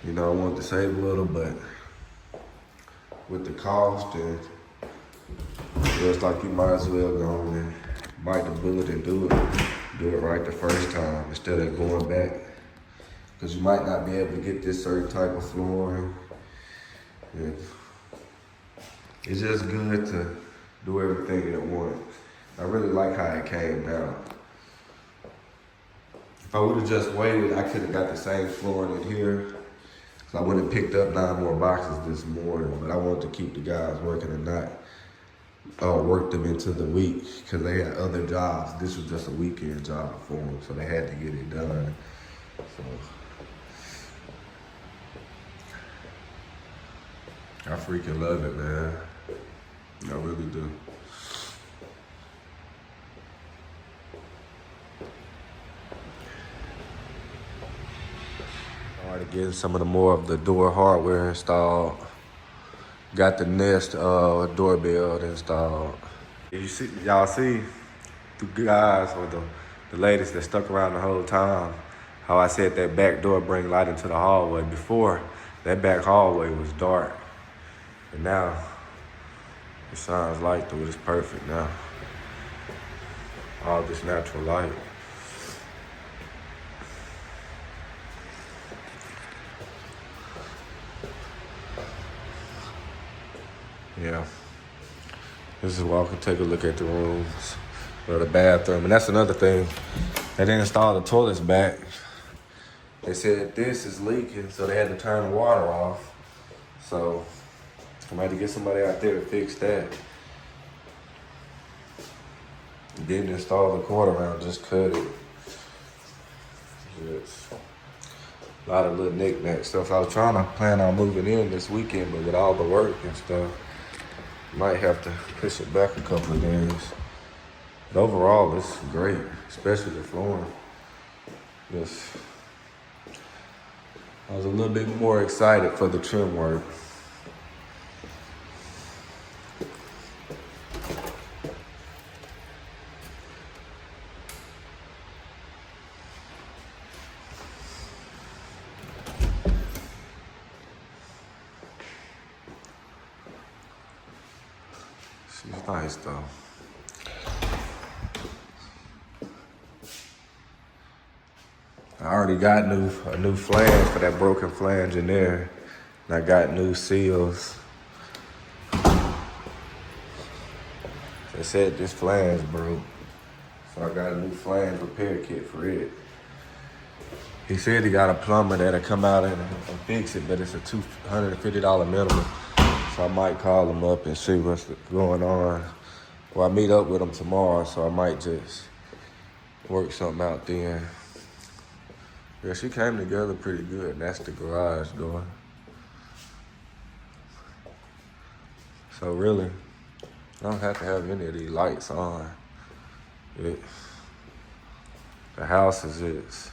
You know, I wanted to save a little, but with the cost and it's like you might as well go on and bite the bullet and do it right the first time instead of going back. Because you might not be able to get this certain type of flooring. And it's just good to do everything at once. I really like how it came out. If I would have just waited, I could have got the same flooring in here. So I went and picked up 9 more boxes this morning, but I wanted to keep the guys working and not work them into the week because they had other jobs. This was just a weekend job for them, so they had to get it done. So I freaking love it, man. I really do. Alright, getting some of the more of the door hardware installed. Got the Nest doorbell installed. Y'all see the guys or the ladies that stuck around the whole time, how I said that back door bring light into the hallway. Before, that back hallway was dark. And now, it shines light through it. It's perfect now. All this natural light. Yeah. This is where I can take a look at the rooms or the bathroom. And that's another thing. They didn't install the toilets back. They said this is leaking, so they had to turn the water off. So I had to get somebody out there to fix that. Didn't install the cord around, just cut it. Just a lot of little knick-knack stuff. I was trying to plan on moving in this weekend, but with all the work and stuff, might have to push it back a couple of days. But overall, it's great, especially the flooring. I was a little bit more excited for the trim work. She's nice though. I already got a new flange for that broken flange in there. And I got new seals. They said this flange broke. So I got a new flange repair kit for it. He said he got a plumber that'll come out and fix it, but it's a $250 minimum. So I might call him up and see what's going on. Well, I meet up with him tomorrow, so I might just work something out then. Yeah, she came together pretty good, and that's the garage door. So really, I don't have to have any of these lights on. The house is just,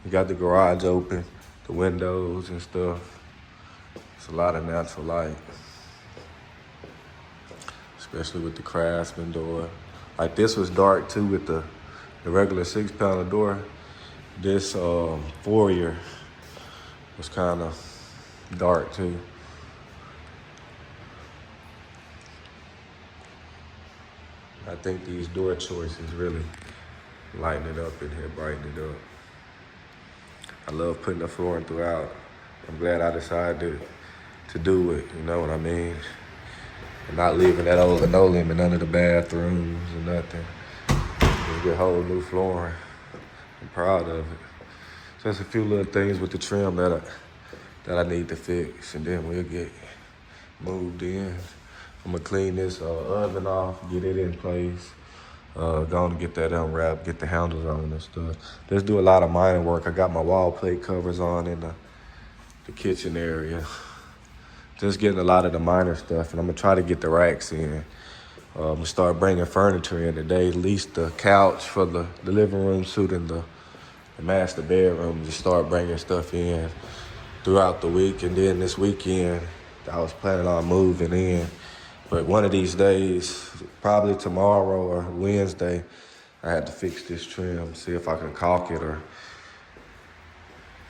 you got the garage open, the windows and stuff. It's a lot of natural light, especially with the Craftsman door. Like this was dark too with the regular 6-panel door. This foyer was kind of dark too. I think these door choices really lighten it up in here, brighten it up. I love putting the flooring throughout. I'm glad I decided to do it, you know what I mean? And not leaving that old linoleum in none of the bathrooms or nothing. Just get whole new flooring. I'm proud of it. Just a few little things with the trim that I need to fix, and then we'll get moved in. I'm gonna clean this oven off, get it in place. Going to get that unwrapped, get the handles on and stuff. Just do a lot of minor work. I got my wall plate covers on in the kitchen area. Just getting a lot of the minor stuff, and I'm gonna try to get the racks in. I'm gonna start bringing furniture in today, at least the couch for the living room suite and the master bedroom. Just start bringing stuff in throughout the week, and then this weekend, I was planning on moving in. But one of these days, probably tomorrow or Wednesday, I had to fix this trim, see if I can caulk it or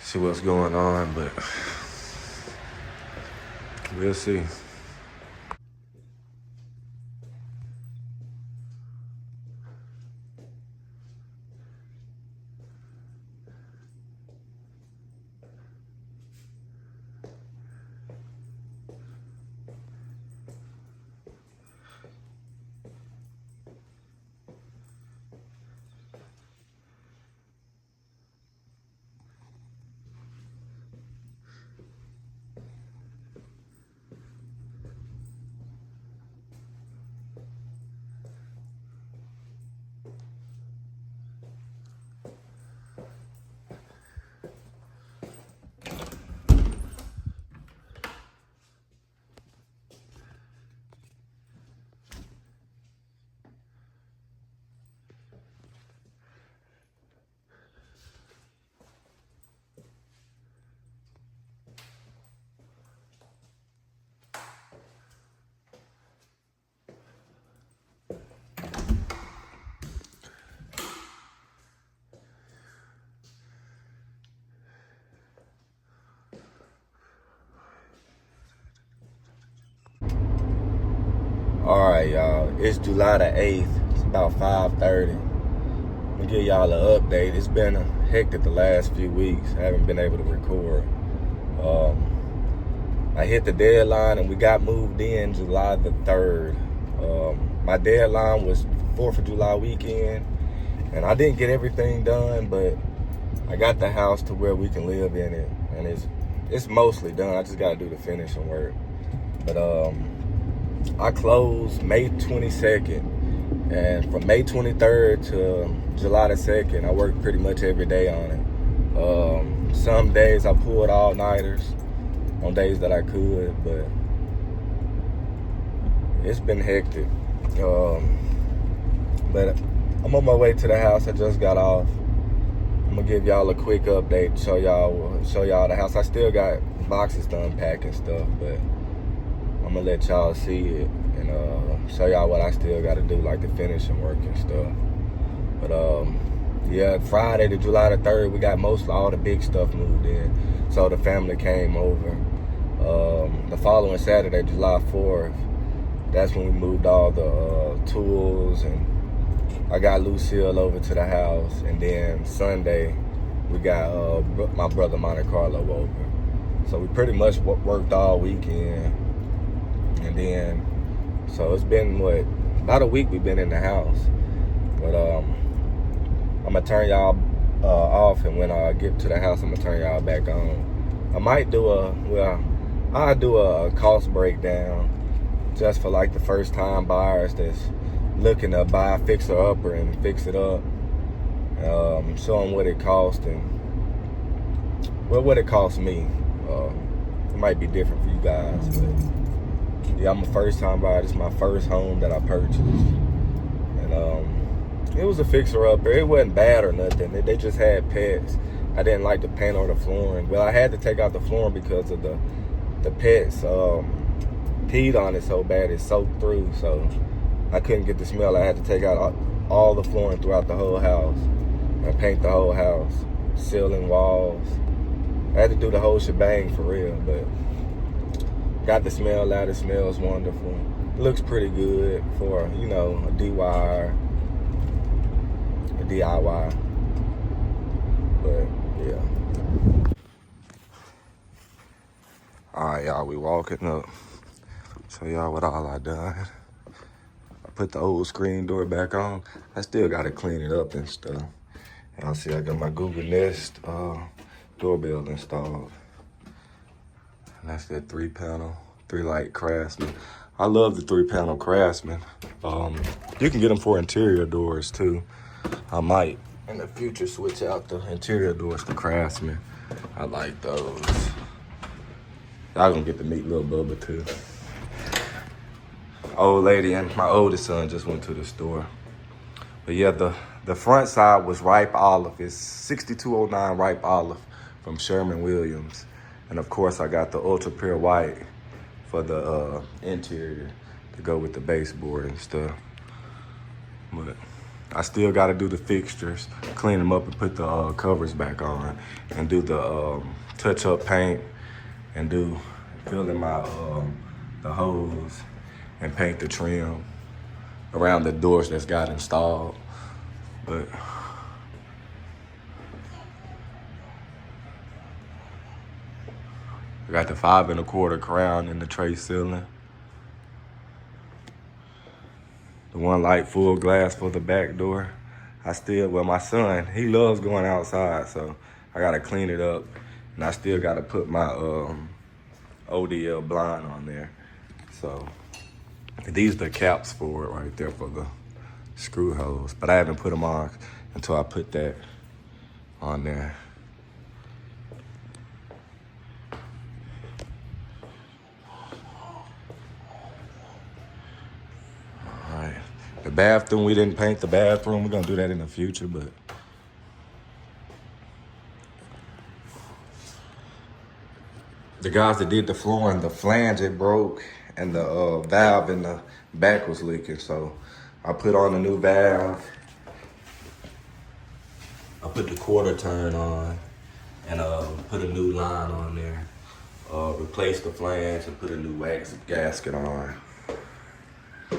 see what's going on, but we'll see. All right, y'all. It's July the 8th. It's about 5:30. I'm gonna give y'all an update. It's been hectic the last few weeks. I haven't been able to record. I hit the deadline and we got moved in July the 3rd. My deadline was 4th of July weekend, and I didn't get everything done, but I got the house to where we can live in it, and it's mostly done. I just gotta do the finishing work. But I closed May 22nd, and from May 23rd to July the 2nd, I worked pretty much every day on it. Some days I pulled all-nighters on days that I could, but it's been hectic. But I'm on my way to the house. I just got off. I'm gonna give y'all a quick update, show y'all the house. I still got boxes to unpack and stuff, but I'm gonna let y'all see it and show y'all what I still gotta do, like the finishing work and stuff. But yeah, Friday to July the 3rd, we got most all the big stuff moved in. So the family came over. The following Saturday, July 4th, that's when we moved all the tools, and I got Lucille over to the house. And then Sunday, we got my brother Monte Carlo over. So we pretty much worked all weekend. And then, so it's been about a week we've been in the house. But I'm gonna turn y'all off, and when I get to the house, I'm gonna turn y'all back on. I might do I'll do a cost breakdown just for like the first time buyers that's looking to buy a fixer-upper and fix it up. Show them what it cost and what it cost me. It might be different for you guys, but yeah, I'm a first-time buyer. This is my first home that I purchased, and it was a fixer-upper. It wasn't bad or nothing. They just had pets. I didn't like the paint or the flooring. Well, I had to take out the flooring because of the pets peed on it so bad it soaked through. So I couldn't get the smell. I had to take out all the flooring throughout the whole house and paint the whole house, ceiling, walls. I had to do the whole shebang for real, but got the smell out. It smells wonderful. It looks pretty good for, a DIY. But yeah. All right, y'all, we walking up. Show y'all what all I done. I put the old screen door back on. I still gotta clean it up and stuff. Y'all see I got my Google Nest doorbell installed. And that's that 3-panel, 3-light Craftsman. I love the 3-panel Craftsman. You can get them for interior doors too. I might in the future switch out the interior doors to Craftsman. I like those. Y'all gonna get to meet Lil Bubba too. Old lady and my oldest son just went to the store. But yeah, the front side was ripe olive. It's 6209 ripe olive from Sherman-Williams. And of course I got the ultra pure white for the interior to go with the baseboard and stuff. But I still gotta do the fixtures, clean them up and put the covers back on, and do the touch-up paint, and fill in my the hose and paint the trim around the doors that's got installed. But I got the 5 1/4 crown in the tray ceiling. The one light full glass for the back door. My son, he loves going outside, so I gotta clean it up. And I still gotta put my ODL blind on there. So these are the caps for it right there for the screw holes. But I haven't put them on until I put that on there. All right. The bathroom, we didn't paint the bathroom. We're gonna do that in the future, but the guys that did the flooring, the flange, it broke, and the valve in the back was leaking. So I put on a new valve. I put the quarter turn on and put a new line on there. Replaced the flange and put a new wax gasket on.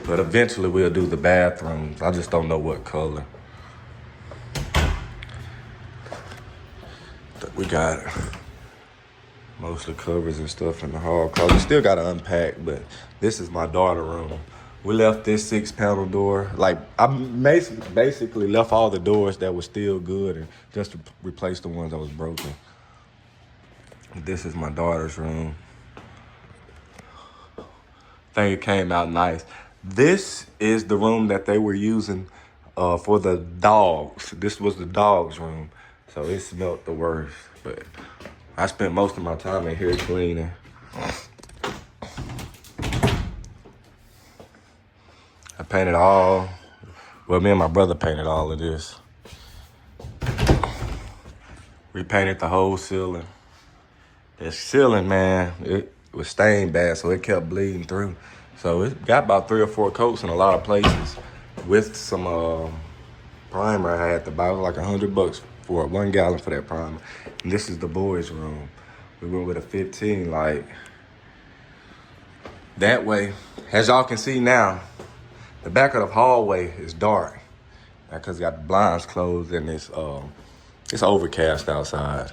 But eventually we'll do the bathrooms. I just don't know what color. We got most of the covers and stuff in the hall. Cause we still gotta unpack, but this is my daughter room. We left this 6-panel door. Like, I basically left all the doors that were still good and just to replace the ones that was broken. This is my daughter's room. I think it came out nice. This is the room that they were using for the dogs. This was the dog's room. So it smelled the worst. But I spent most of my time in here cleaning. I painted all, well, me and my brother painted all of this. Repainted the whole ceiling. The ceiling, man, it was stained bad, so it kept bleeding through. So it got about 3 or 4 coats in a lot of places. With some primer I had to buy. It was like $100 for 1 gallon for that primer. And this is the boys' room. We went with a 15 light. That way, as y'all can see now, the back of the hallway is dark. Because got the blinds closed and it's overcast outside.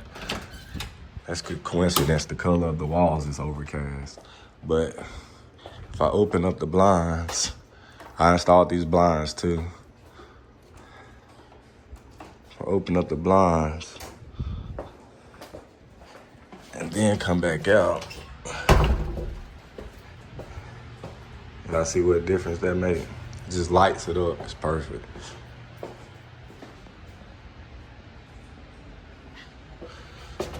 That's good coincidence. The color of the walls is overcast. But if I open up the blinds, I installed these blinds too. If I open up the blinds and then come back out, and I see what difference that makes. It just lights it up. It's perfect.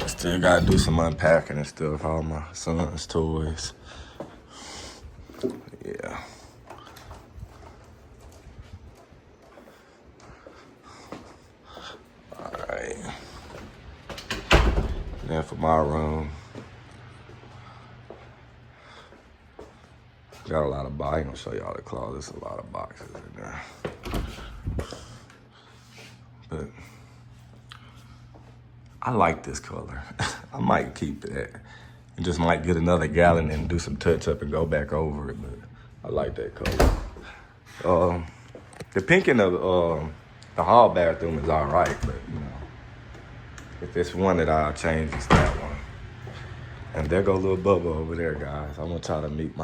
Still gotta do some unpacking and stuff, all my son's toys. Yeah. All right. Then for my room, got a lot of boxes. I'm gonna show y'all the closet. There's a lot of boxes in there. But I like this color. I might keep it. And just might get another gallon and do some touch up and go back over it. But I like that color. The pink in the hall bathroom is all right, but you know, if it's one that I'll change, it's that one. And there go little Bubba over there, guys. I want y'all to meet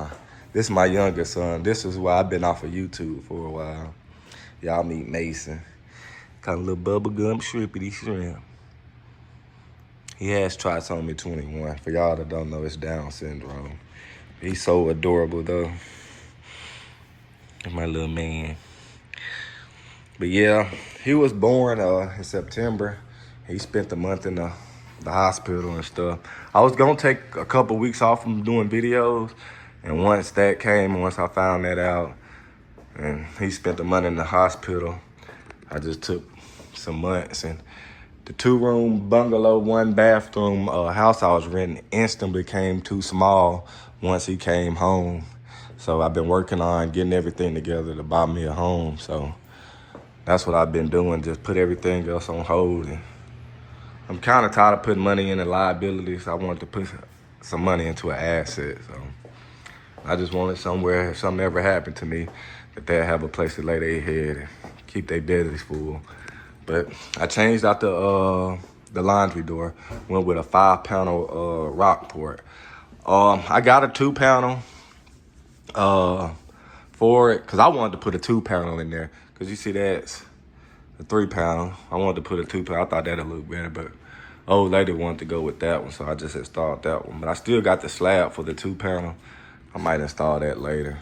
this is my youngest son. This is why I've been off of YouTube for a while. Y'all meet Mason. Kind of little bubble gum shrimpity shrimp. He has trisomy 21. For y'all that don't know, it's Down syndrome. He's so adorable, though. My little man. But yeah, he was born in September. He spent the month in the hospital and stuff. I was gonna take a couple weeks off from doing videos. And once that came, once I found that out, and he spent the month in the hospital, I just took some months. And the 2-room bungalow, 1-bathroom house I was renting instantly became too small once he came home. So I've been working on getting everything together to buy me a home. So that's what I've been doing, just put everything else on hold. And I'm kind of tired of putting money into liabilities. I wanted to put some money into an asset. So I just wanted somewhere, if something ever happened to me, that they'd have a place to lay their head and keep their bellies full. But I changed out the laundry door, went with a 5-panel Rockport. I got a 2-panel for it, because I wanted to put a 2-panel in there. Because you see that's a 3-panel. I wanted to put a 2-panel. I thought that'd look better, but old lady wanted to go with that one, so I just installed that one. But I still got the slab for the 2-panel. I might install that later.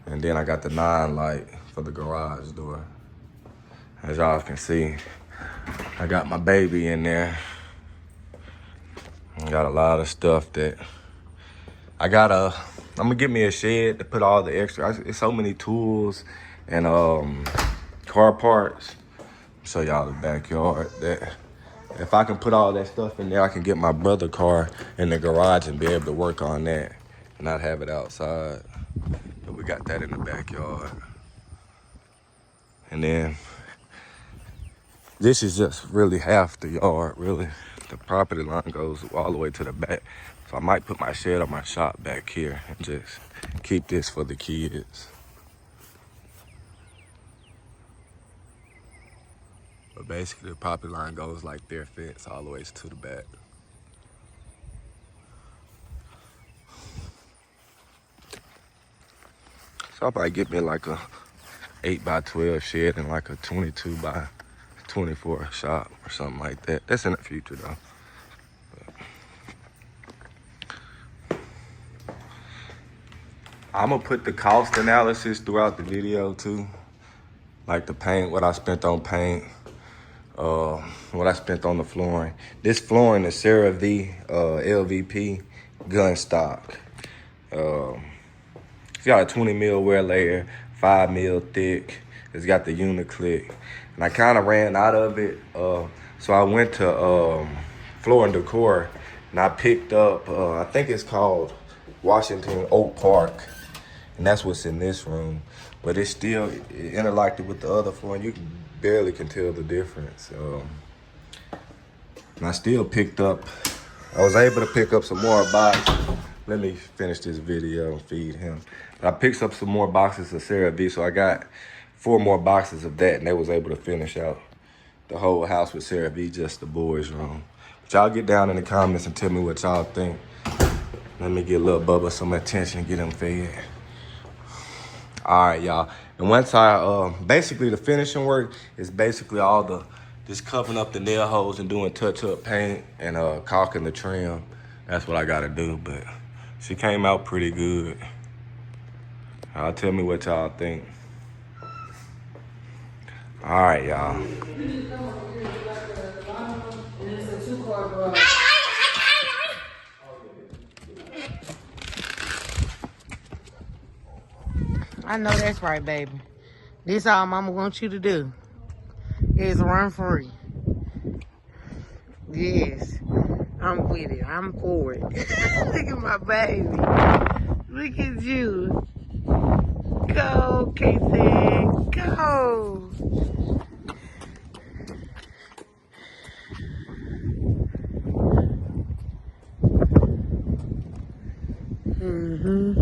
And then I got the 9 light for the garage door. As y'all can see, I got my baby in there. I got a lot of stuff that I'm gonna get me a shed to put all the extra. It's so many tools and car parts. Show y'all the backyard. That if I can put all that stuff in there, I can get my brother's car in the garage and be able to work on that and not have it outside. But we got that in the backyard. And then this is just really half the yard, really. The property line goes all the way to the back. So I might put my shed or my shop back here and just keep this for the kids. But basically the property line goes like their fence all the way to the back. So I'll probably get me like a 8x12 shed and like a 22x24 shop or something like that. That's in the future though. I'm gonna put the cost analysis throughout the video too. Like the paint, what I spent on paint, what I spent on the flooring. This flooring is CeraVe LVP gun stock. It's got a 20 mil wear layer, 5 mil thick. It's got the Uniclick. And I kind of ran out of it. So I went to Floor and Decor and I picked up, I think it's called Washington Oak Park. And that's what's in this room. But it's still interlocked with the other floor and you barely can tell the difference. And I still picked up, I was able to pick up some more boxes. Let me finish this video and feed him. But I picked up some more boxes of CeraVe, so I got 4 more boxes of that, and they was able to finish out the whole house with CeraVe, just the boys' room. But y'all get down in the comments and tell me what y'all think. Let me get Lil Bubba some attention and get him fed. All right, y'all. And once I, basically the finishing work is basically all the, just covering up the nail holes and doing touch-up paint and caulking the trim. That's what I gotta do, but she came out pretty good. Tell me what y'all think. All right, y'all. I know that's right, baby. This all mama wants you to do is run free. Yes, I'm with it. I'm for it. Look at my baby. Look at you. Go, Casey. Go. Mm-hmm.